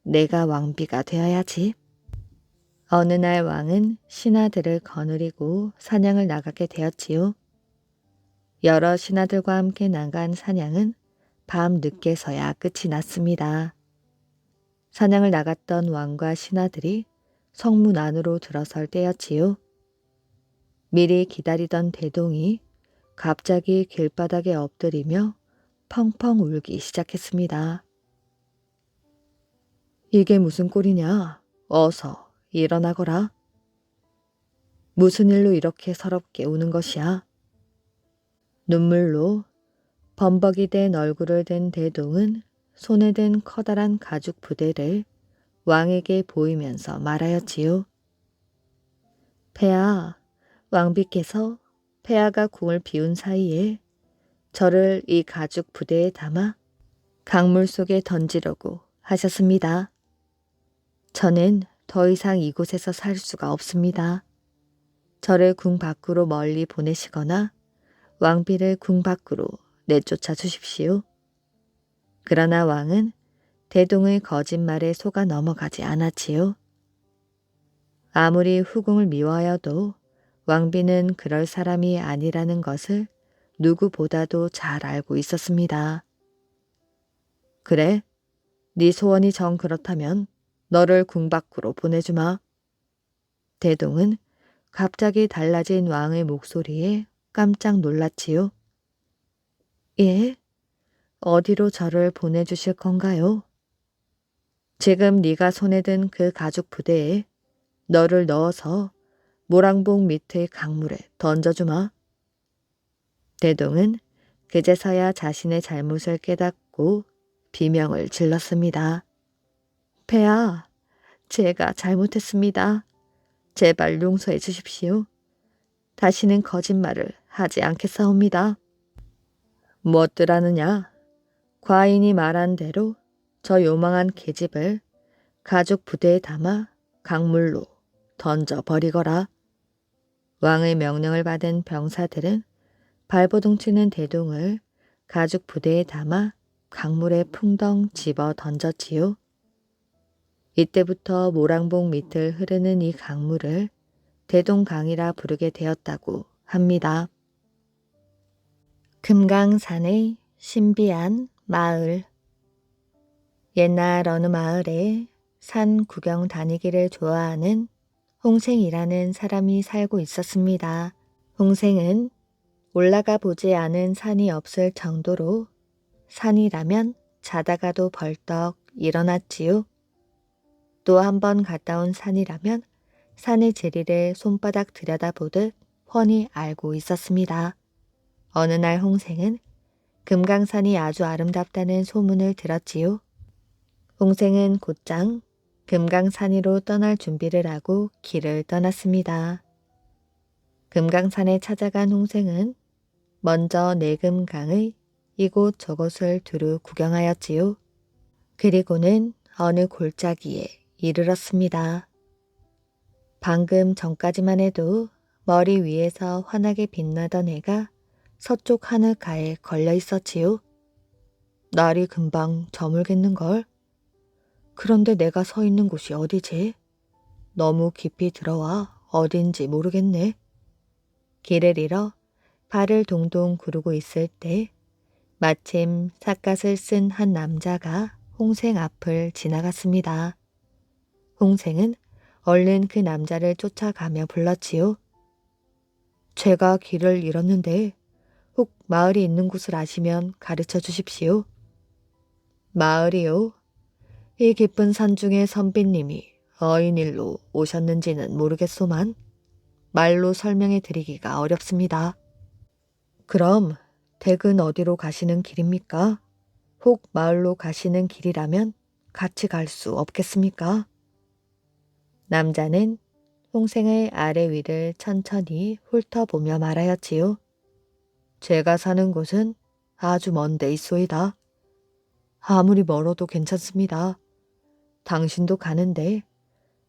내가 왕비가 되어야지. 어느 날 왕은 신하들을 거느리고 사냥을 나가게 되었지요. 여러 신하들과 함께 나간 사냥은 밤 늦게서야 끝이 났습니다. 사냥을 나갔던 왕과 신하들이 성문 안으로 들어설 때였지요. 미리 기다리던 대동이 갑자기 길바닥에 엎드리며 펑펑 울기 시작했습니다. 이게 무슨 꼴이냐? 어서 일어나거라. 무슨 일로 이렇게 서럽게 우는 것이야? 눈물로 범벅이 된 얼굴을 든 대동은 손에 든 커다란 가죽 부대를 왕에게 보이면서 말하였지요. 폐하, 왕비께서 폐하가 궁을 비운 사이에 저를 이 가죽 부대에 담아 강물 속에 던지려고 하셨습니다. 저는 더 이상 이곳에서 살 수가 없습니다. 저를 궁 밖으로 멀리 보내시거나 왕비를 궁 밖으로 내쫓아 주십시오. 그러나 왕은 대동의 거짓말에 속아 넘어가지 않았지요. 아무리 후궁을 미워하여도 왕비는 그럴 사람이 아니라는 것을 누구보다도 잘 알고 있었습니다. 그래? 네 소원이 정 그렇다면 너를 궁 밖으로 보내주마. 대동은 갑자기 달라진 왕의 목소리에 깜짝 놀랐지요. 예? 어디로 저를 보내주실 건가요? 지금 네가 손에 든 그 가죽 부대에 너를 넣어서 모랑봉 밑의 강물에 던져주마. 대동은 그제서야 자신의 잘못을 깨닫고 비명을 질렀습니다. 폐하, 제가 잘못했습니다. 제발 용서해 주십시오. 다시는 거짓말을 하지 않겠사옵니다. 무엇들 하느냐? 과인이 말한 대로 저 요망한 계집을 가죽 부대에 담아 강물로 던져버리거라. 왕의 명령을 받은 병사들은 발버둥 치는 대동을 가죽 부대에 담아 강물에 풍덩 집어 던졌지요. 이때부터 모랑봉 밑을 흐르는 이 강물을 대동강이라 부르게 되었다고 합니다. 금강산의 신비한 마을. 옛날 어느 마을에 산 구경 다니기를 좋아하는 홍생이라는 사람이 살고 있었습니다. 홍생은 올라가 보지 않은 산이 없을 정도로 산이라면 자다가도 벌떡 일어났지요. 또 한 번 갔다 온 산이라면 산의 지리를 손바닥 들여다보듯 훤히 알고 있었습니다. 어느 날 홍생은 금강산이 아주 아름답다는 소문을 들었지요. 홍생은 곧장 금강산으로 떠날 준비를 하고 길을 떠났습니다. 금강산에 찾아간 홍생은 먼저 내금강의 이곳 저곳을 두루 구경하였지요. 그리고는 어느 골짜기에 이르렀습니다. 방금 전까지만 해도 머리 위에서 환하게 빛나던 해가 서쪽 하늘가에 걸려 있었지요. 날이 금방 저물겠는걸. 그런데 내가 서 있는 곳이 어디지? 너무 깊이 들어와 어딘지 모르겠네. 길을 잃어 발을 동동 구르고 있을 때 마침 삿갓을 쓴 한 남자가 홍생 앞을 지나갔습니다. 홍생은 얼른 그 남자를 쫓아가며 불렀지요. 제가 길을 잃었는데 혹 마을이 있는 곳을 아시면 가르쳐 주십시오. 마을이요? 이 깊은 산 중에 선비님이 어인일로 오셨는지는 모르겠소만 말로 설명해 드리기가 어렵습니다. 그럼 댁은 어디로 가시는 길입니까? 혹 마을로 가시는 길이라면 같이 갈 수 없겠습니까? 남자는 홍생의 아래 위를 천천히 훑어보며 말하였지요. 제가 사는 곳은 아주 먼 데 있소이다. 아무리 멀어도 괜찮습니다. 당신도 가는데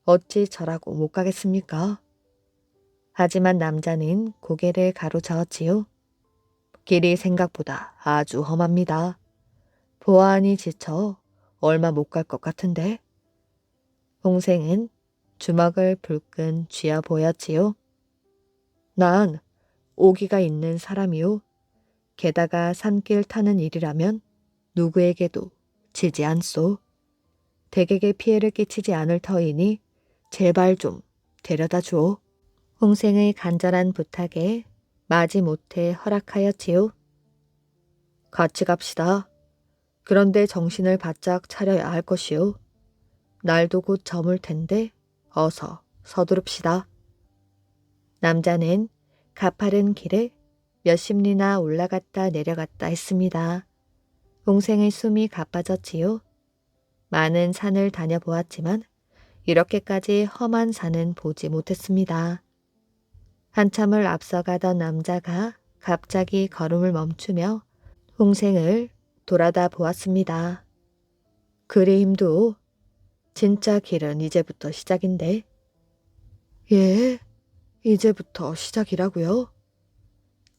어찌 저라고 못 가겠습니까? 하지만 남자는 고개를 가로저었지요. 길이 생각보다 아주 험합니다. 보아하니 지쳐 얼마 못 갈 것 같은데. 홍생은 주먹을 불끈 쥐어 보였지요. 난 오기가 있는 사람이요. 게다가 산길 타는 일이라면 누구에게도 지지 않소. 댁에게 피해를 끼치지 않을 터이니 제발 좀 데려다 주오. 홍생의 간절한 부탁에 마지못해 허락하였지요. 같이 갑시다. 그런데 정신을 바짝 차려야 할 것이오. 날도 곧 저물 텐데 어서 서두릅시다. 남자는 가파른 길을 몇십 리나 올라갔다 내려갔다 했습니다. 홍생의 숨이 가빠졌지요. 많은 산을 다녀보았지만 이렇게까지 험한 산은 보지 못했습니다. 한참을 앞서가던 남자가 갑자기 걸음을 멈추며 홍생을 돌아다 보았습니다. 그리 힘도 진짜 길은 이제부터 시작인데. 예, 이제부터 시작이라고요?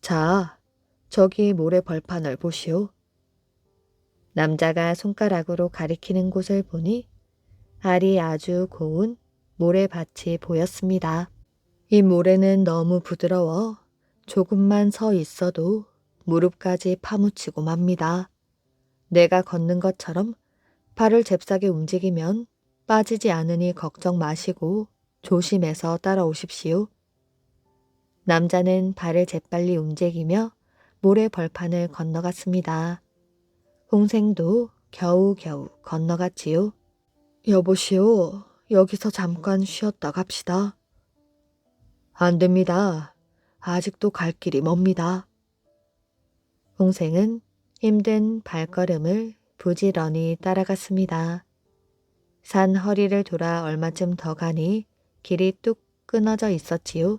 자, 저기 모래 벌판을 보시오. 남자가 손가락으로 가리키는 곳을 보니 알이 아주 고운 모래밭이 보였습니다. 이 모래는 너무 부드러워 조금만 서 있어도 무릎까지 파묻히고 맙니다. 내가 걷는 것처럼 발을 잽싸게 움직이면 빠지지 않으니 걱정 마시고 조심해서 따라오십시오. 남자는 발을 재빨리 움직이며 모래 벌판을 건너갔습니다. 홍생도 겨우겨우 건너갔지요. 여보시오, 여기서 잠깐 쉬었다 갑시다. 안 됩니다. 아직도 갈 길이 멉니다. 홍생은 힘든 발걸음을 부지런히 따라갔습니다. 산 허리를 돌아 얼마쯤 더 가니 길이 뚝 끊어져 있었지요.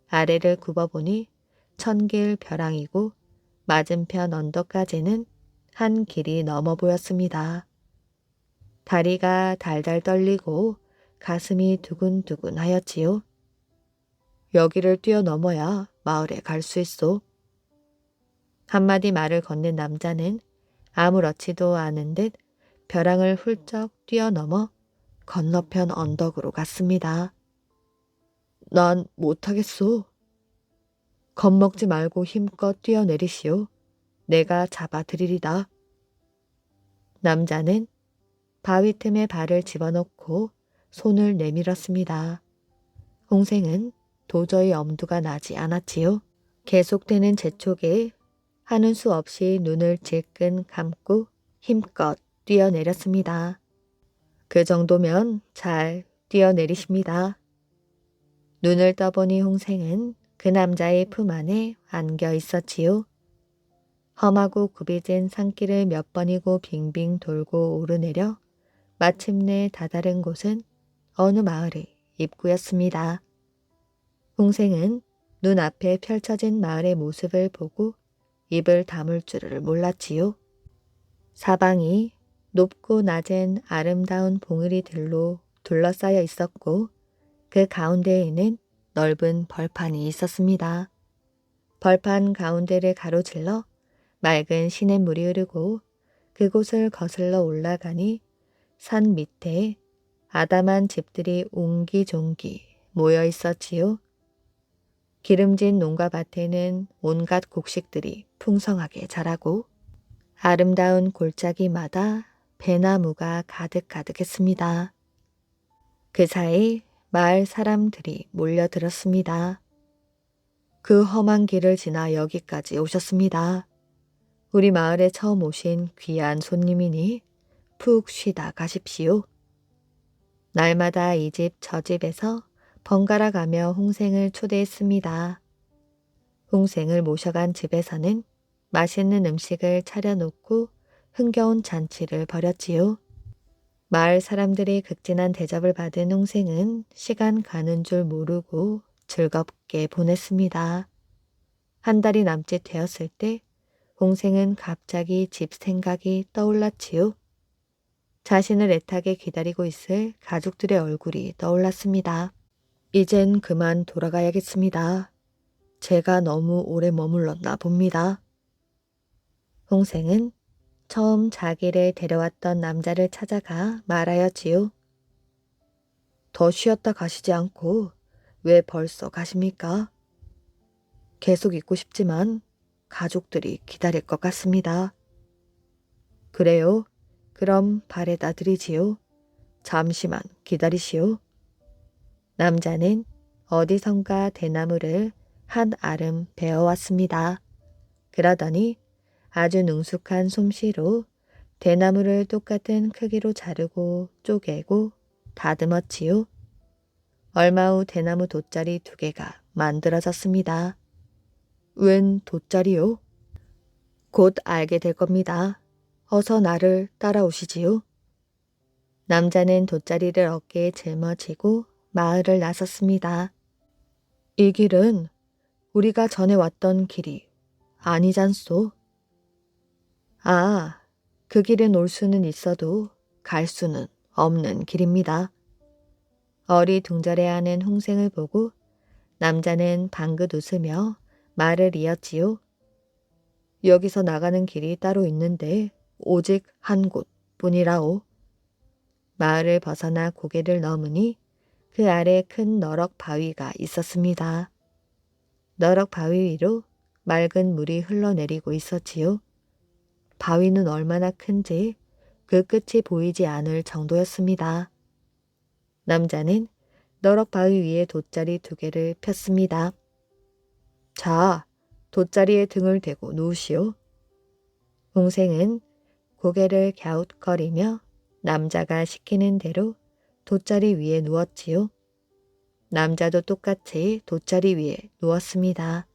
아래를 굽어보니 천길 벼랑이고 맞은편 언덕까지는 한 길이 넘어 보였습니다. 다리가 달달 떨리고 가슴이 두근두근 하였지요. 여기를 뛰어넘어야 마을에 갈 수 있어. 한마디 말을 건넨 남자는 아무렇지도 않은 듯 벼랑을 훌쩍 뛰어넘어 건너편 언덕으로 갔습니다. 난 못하겠소. 겁먹지 말고 힘껏 뛰어내리시오. 내가 잡아드리리다. 남자는 바위 틈에 발을 집어넣고 손을 내밀었습니다. 홍생은 도저히 엄두가 나지 않았지요. 계속되는 재촉에 하는 수 없이 눈을 질끈 감고 힘껏 뛰어내렸습니다. 그 정도면 잘 뛰어내리십니다. 눈을 떠보니 홍생은 그 남자의 품 안에 안겨 있었지요. 험하고 굽이진 산길을 몇 번이고 빙빙 돌고 오르내려 마침내 다다른 곳은 어느 마을의 입구였습니다. 홍생은 눈앞에 펼쳐진 마을의 모습을 보고 입을 다물 줄을 몰랐지요. 사방이 높고 낮은 아름다운 봉우리들로 둘러싸여 있었고 그 가운데에는 넓은 벌판이 있었습니다. 벌판 가운데를 가로질러 맑은 시냇물이 흐르고 그곳을 거슬러 올라가니 산 밑에 아담한 집들이 옹기종기 모여 있었지요. 기름진 농가 밭에는 온갖 곡식들이 풍성하게 자라고 아름다운 골짜기마다 배나무가 가득가득했습니다. 그 사이 마을 사람들이 몰려들었습니다. 그 험한 길을 지나 여기까지 오셨습니다. 우리 마을에 처음 오신 귀한 손님이니 푹 쉬다 가십시오. 날마다 이 집 저 집에서 번갈아 가며 홍생을 초대했습니다. 홍생을 모셔간 집에서는 맛있는 음식을 차려놓고 흥겨운 잔치를 벌였지요. 마을 사람들이 극진한 대접을 받은 홍생은 시간 가는 줄 모르고 즐겁게 보냈습니다. 한 달이 남짓 되었을 때 홍생은 갑자기 집 생각이 떠올랐지요. 자신을 애타게 기다리고 있을 가족들의 얼굴이 떠올랐습니다. 이젠 그만 돌아가야겠습니다. 제가 너무 오래 머물렀나 봅니다. 홍생은 처음 자기를 데려왔던 남자를 찾아가 말하였지요. 더 쉬었다 가시지 않고 왜 벌써 가십니까? 계속 있고 싶지만 가족들이 기다릴 것 같습니다. 그래요? 그럼 발에다 드리지요. 잠시만 기다리시오. 남자는 어디선가 대나무를 한 아름 베어왔습니다. 그러더니 아주 능숙한 솜씨로 대나무를 똑같은 크기로 자르고 쪼개고 다듬었지요. 얼마 후 대나무 돗자리 2개가 만들어졌습니다. 웬 돗자리요? 곧 알게 될 겁니다. 어서 나를 따라오시지요. 남자는 돗자리를 어깨에 짊어지고 마을을 나섰습니다. 이 길은 우리가 전에 왔던 길이 아니잖소. 아, 그 길은 올 수는 있어도 갈 수는 없는 길입니다. 어리둥절해하는 홍생을 보고 남자는 방긋 웃으며 말을 이었지요. 여기서 나가는 길이 따로 있는데 오직 한 곳뿐이라오. 마을을 벗어나 고개를 넘으니 그 아래 큰 너럭 바위가 있었습니다. 너럭 바위 위로 맑은 물이 흘러내리고 있었지요. 바위는 얼마나 큰지 그 끝이 보이지 않을 정도였습니다. 남자는 너럭 바위 위에 돗자리 2개를 폈습니다. 자, 돗자리에 등을 대고 누우시오. 홍생은 고개를 갸웃거리며 남자가 시키는 대로 돗자리 위에 누웠지요. 남자도 똑같이 돗자리 위에 누웠습니다.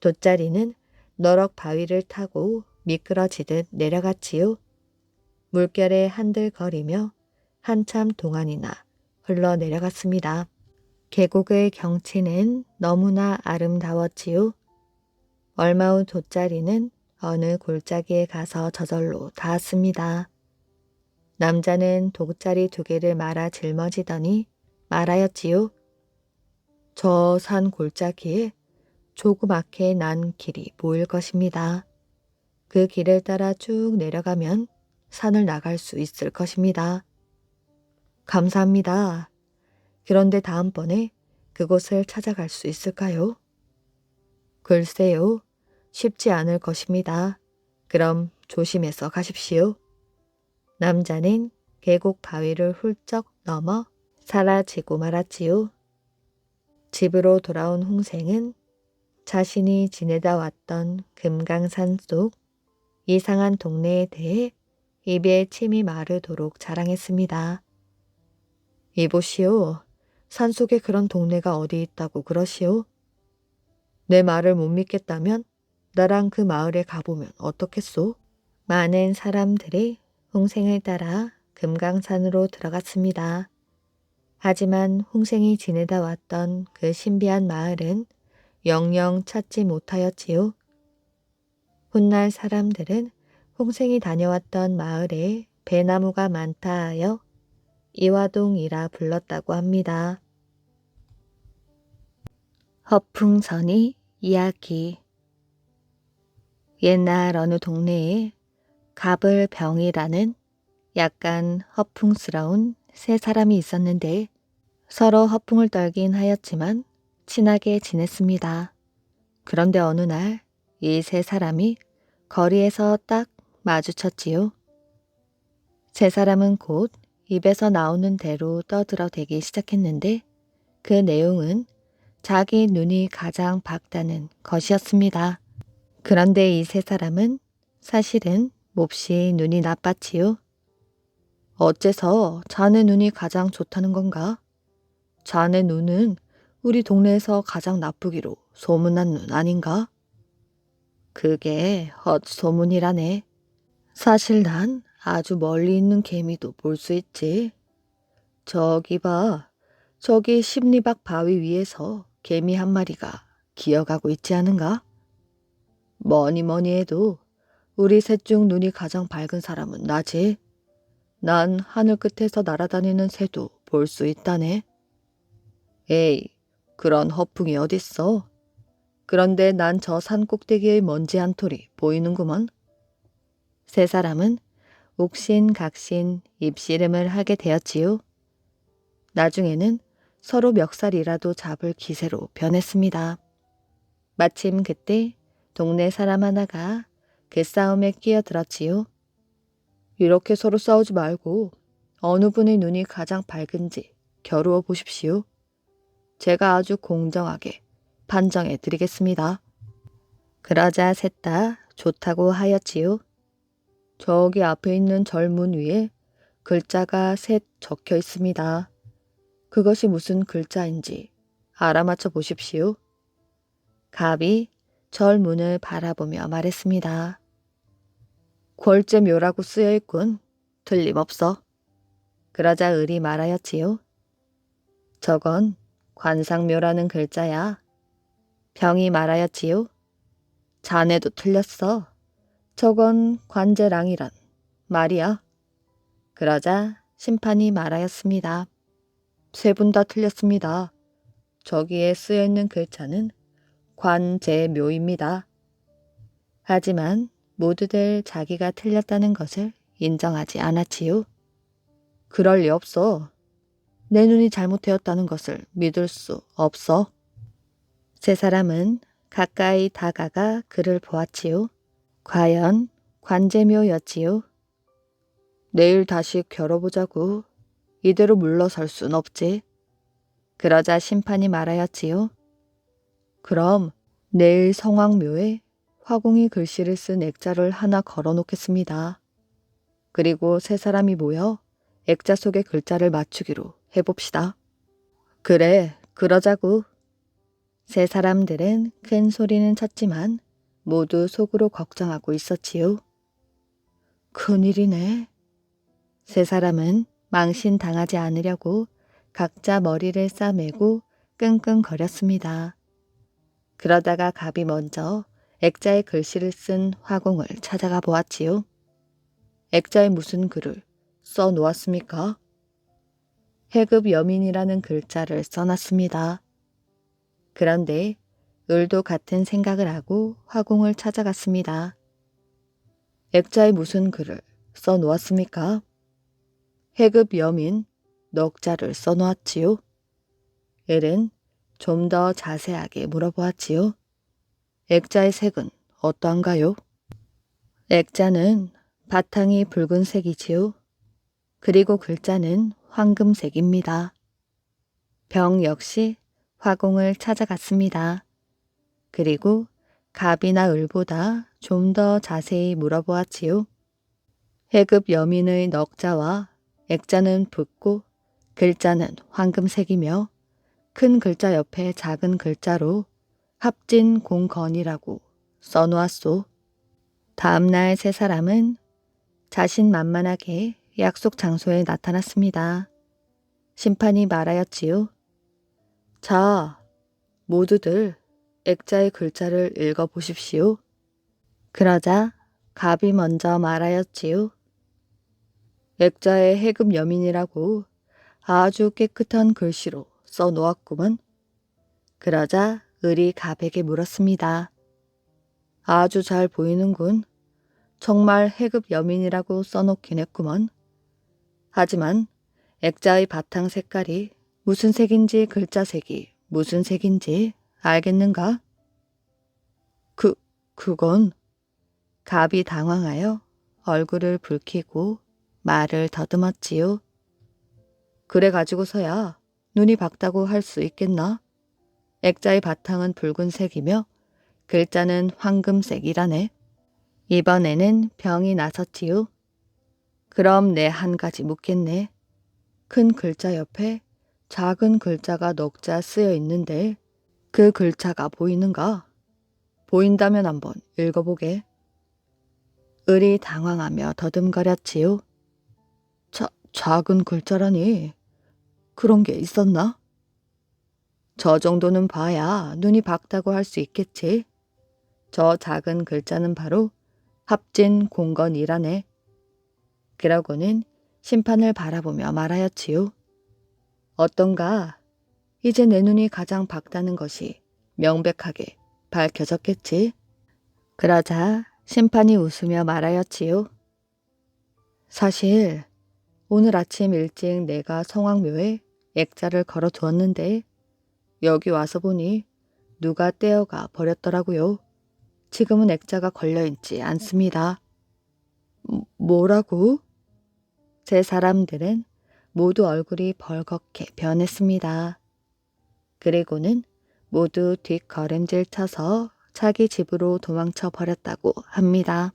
돗자리는 너럭 바위를 타고 미끄러지듯 내려갔지요. 물결에 한들거리며 한참 동안이나 흘러내려갔습니다. 계곡의 경치는 너무나 아름다웠지요. 얼마 후 돗자리는 어느 골짜기에 가서 저절로 닿았습니다. 남자는 돗자리 2개를 말아 짊어지더니 말하였지요. 저 산 골짜기에 조그맣게 난 길이 보일 것입니다. 그 길을 따라 쭉 내려가면 산을 나갈 수 있을 것입니다. 감사합니다. 그런데 다음번에 그곳을 찾아갈 수 있을까요? 글쎄요. 쉽지 않을 것입니다. 그럼 조심해서 가십시오. 남자는 계곡 바위를 훌쩍 넘어 사라지고 말았지요. 집으로 돌아온 홍생은 자신이 지내다 왔던 금강산 속 이상한 동네에 대해 입에 침이 마르도록 자랑했습니다. 이보시오. 산속에 그런 동네가 어디 있다고 그러시오? 내 말을 못 믿겠다면 나랑 그 마을에 가보면 어떻겠소? 많은 사람들이 홍생을 따라 금강산으로 들어갔습니다. 하지만 홍생이 지내다 왔던 그 신비한 마을은 영영 찾지 못하였지요. 훗날 사람들은 홍생이 다녀왔던 마을에 배나무가 많다 하여 이화동이라 불렀다고 합니다. 허풍선이 이야기. 옛날 어느 동네에 가불병이라는 약간 허풍스러운 3사람이 있었는데 서로 허풍을 떨긴 하였지만 친하게 지냈습니다. 그런데 어느 날 이 3사람이 거리에서 딱 마주쳤지요. 3사람은 곧 입에서 나오는 대로 떠들어대기 시작했는데 그 내용은 자기 눈이 가장 밝다는 것이었습니다. 그런데 이 3사람은 사실은 몹시 눈이 나빴지요. 어째서 자네 눈이 가장 좋다는 건가? 자네 눈은 우리 동네에서 가장 나쁘기로 소문난 눈 아닌가? 그게 헛소문이라네. 사실 난 아주 멀리 있는 개미도 볼 수 있지. 저기 봐. 저기 십리박 바위 위에서 개미 한 마리가 기어가고 있지 않은가? 뭐니 뭐니 해도 우리 셋 중 눈이 가장 밝은 사람은 나지. 난 하늘 끝에서 날아다니는 새도 볼 수 있다네. 에이, 그런 허풍이 어딨어. 그런데 난 저 산 꼭대기의 먼지 한 톨이 보이는구먼. 3사람은 옥신각신 입씨름을 하게 되었지요. 나중에는 서로 멱살이라도 잡을 기세로 변했습니다. 마침 그때 동네 사람 하나가 그 싸움에 끼어들었지요. 이렇게 서로 싸우지 말고 어느 분의 눈이 가장 밝은지 겨루어 보십시오. 제가 아주 공정하게 판정해 드리겠습니다. 그러자 셋 다 좋다고 하였지요. 저기 앞에 있는 절문 위에 글자가 셋 적혀 있습니다. 그것이 무슨 글자인지 알아맞혀 보십시오. 갑이 절문을 바라보며 말했습니다. 궐제묘라고 쓰여 있군. 틀림없어. 그러자 을이 말하였지요. 저건 관상묘라는 글자야. 병이 말하였지요. 자네도 틀렸어. 저건 관제랑이란 말이야. 그러자 심판이 말하였습니다. 3분 다 틀렸습니다. 저기에 쓰여있는 글자는 관제묘입니다. 하지만 모두들 자기가 틀렸다는 것을 인정하지 않았지요. 그럴 리 없어. 내 눈이 잘못되었다는 것을 믿을 수 없어. 3사람은 가까이 다가가 그를 보았지요. 과연 관제묘였지요. 내일 다시 겨뤄보자고. 이대로 물러설 순 없지. 그러자 심판이 말하였지요. 그럼 내일 성황묘에 화공이 글씨를 쓴 액자를 하나 걸어놓겠습니다. 그리고 세 사람이 모여 액자 속의 글자를 맞추기로 해봅시다. 그래, 그러자구. 세 사람들은 큰 소리는 쳤지만 모두 속으로 걱정하고 있었지요. 큰일이네. 세 사람은 망신 당하지 않으려고 각자 머리를 싸매고 끙끙거렸습니다. 그러다가 갑이 먼저 액자에 글씨를 쓴 화공을 찾아가 보았지요. 액자에 무슨 글을 써 놓았습니까? 해급 여민이라는 글자를 써놨습니다. 그런데 을도 같은 생각을 하고 화공을 찾아갔습니다. 액자에 무슨 글을 써 놓았습니까? 해급 여민 넉 자를 써 놓았지요. 을은 좀 더 자세하게 물어보았지요. 액자의 색은 어떠한가요? 액자는 바탕이 붉은색이지요. 그리고 글자는 황금색입니다. 병 역시 화공을 찾아갔습니다. 그리고 갑이나 을보다 좀 더 자세히 물어보았지요. 해급 여민의 넉자와 액자는 붉고 글자는 황금색이며 큰 글자 옆에 작은 글자로 합진 공건이라고 써놓았소. 다음날 세 사람은 자신만만하게 약속 장소에 나타났습니다. 심판이 말하였지요. 자, 모두들 액자의 글자를 읽어보십시오. 그러자 갑이 먼저 말하였지요. 액자에 해급 여민이라고 아주 깨끗한 글씨로 써 놓았구먼. 그러자 을이 갑에게 물었습니다. 아주 잘 보이는군. 정말 해급 여민이라고 써놓긴 했구먼. 하지만 액자의 바탕 색깔이 무슨 색인지 글자 색이 무슨 색인지 알겠는가? 그건 갑이 당황하여 얼굴을 붉히고 말을 더듬었지요. 그래 가지고서야 눈이 밝다고 할 수 있겠나? 액자의 바탕은 붉은색이며 글자는 황금색이라네. 이번에는 병이 나섰지요. 그럼 내 한 가지 묻겠네. 큰 글자 옆에 작은 글자가 넉자 쓰여 있는데 그 글자가 보이는가? 보인다면 한번 읽어보게. 을이 당황하며 더듬거렸지요. 작은 글자라니 그런 게 있었나? 저 정도는 봐야 눈이 밝다고 할 수 있겠지. 저 작은 글자는 바로 합진 공건이라네. 그러고는 심판을 바라보며 말하였지요. 어떤가? 이제 내 눈이 가장 밝다는 것이 명백하게 밝혀졌겠지. 그러자 심판이 웃으며 말하였지요. 사실 오늘 아침 일찍 내가 성황묘에 액자를 걸어 두었는데 여기 와서 보니 누가 떼어가 버렸더라고요. 지금은 액자가 걸려있지 않습니다. 뭐라고? 제 사람들은 모두 얼굴이 벌겋게 변했습니다. 그리고는 모두 뒷걸음질 쳐서 자기 집으로 도망쳐 버렸다고 합니다.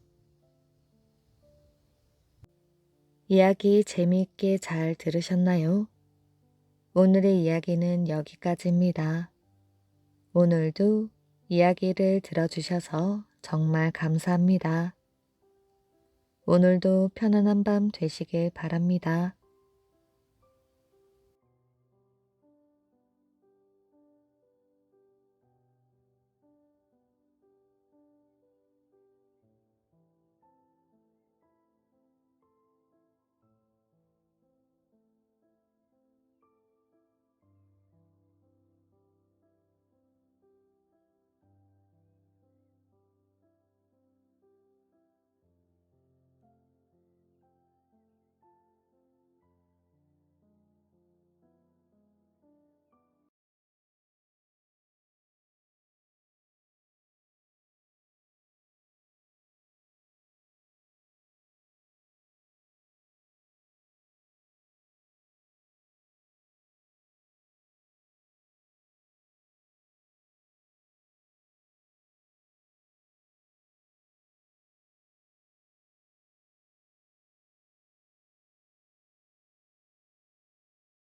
이야기 재미있게 잘 들으셨나요? 오늘의 이야기는 여기까지입니다. 오늘도 이야기를 들어주셔서 정말 감사합니다. 오늘도 편안한 밤 되시길 바랍니다.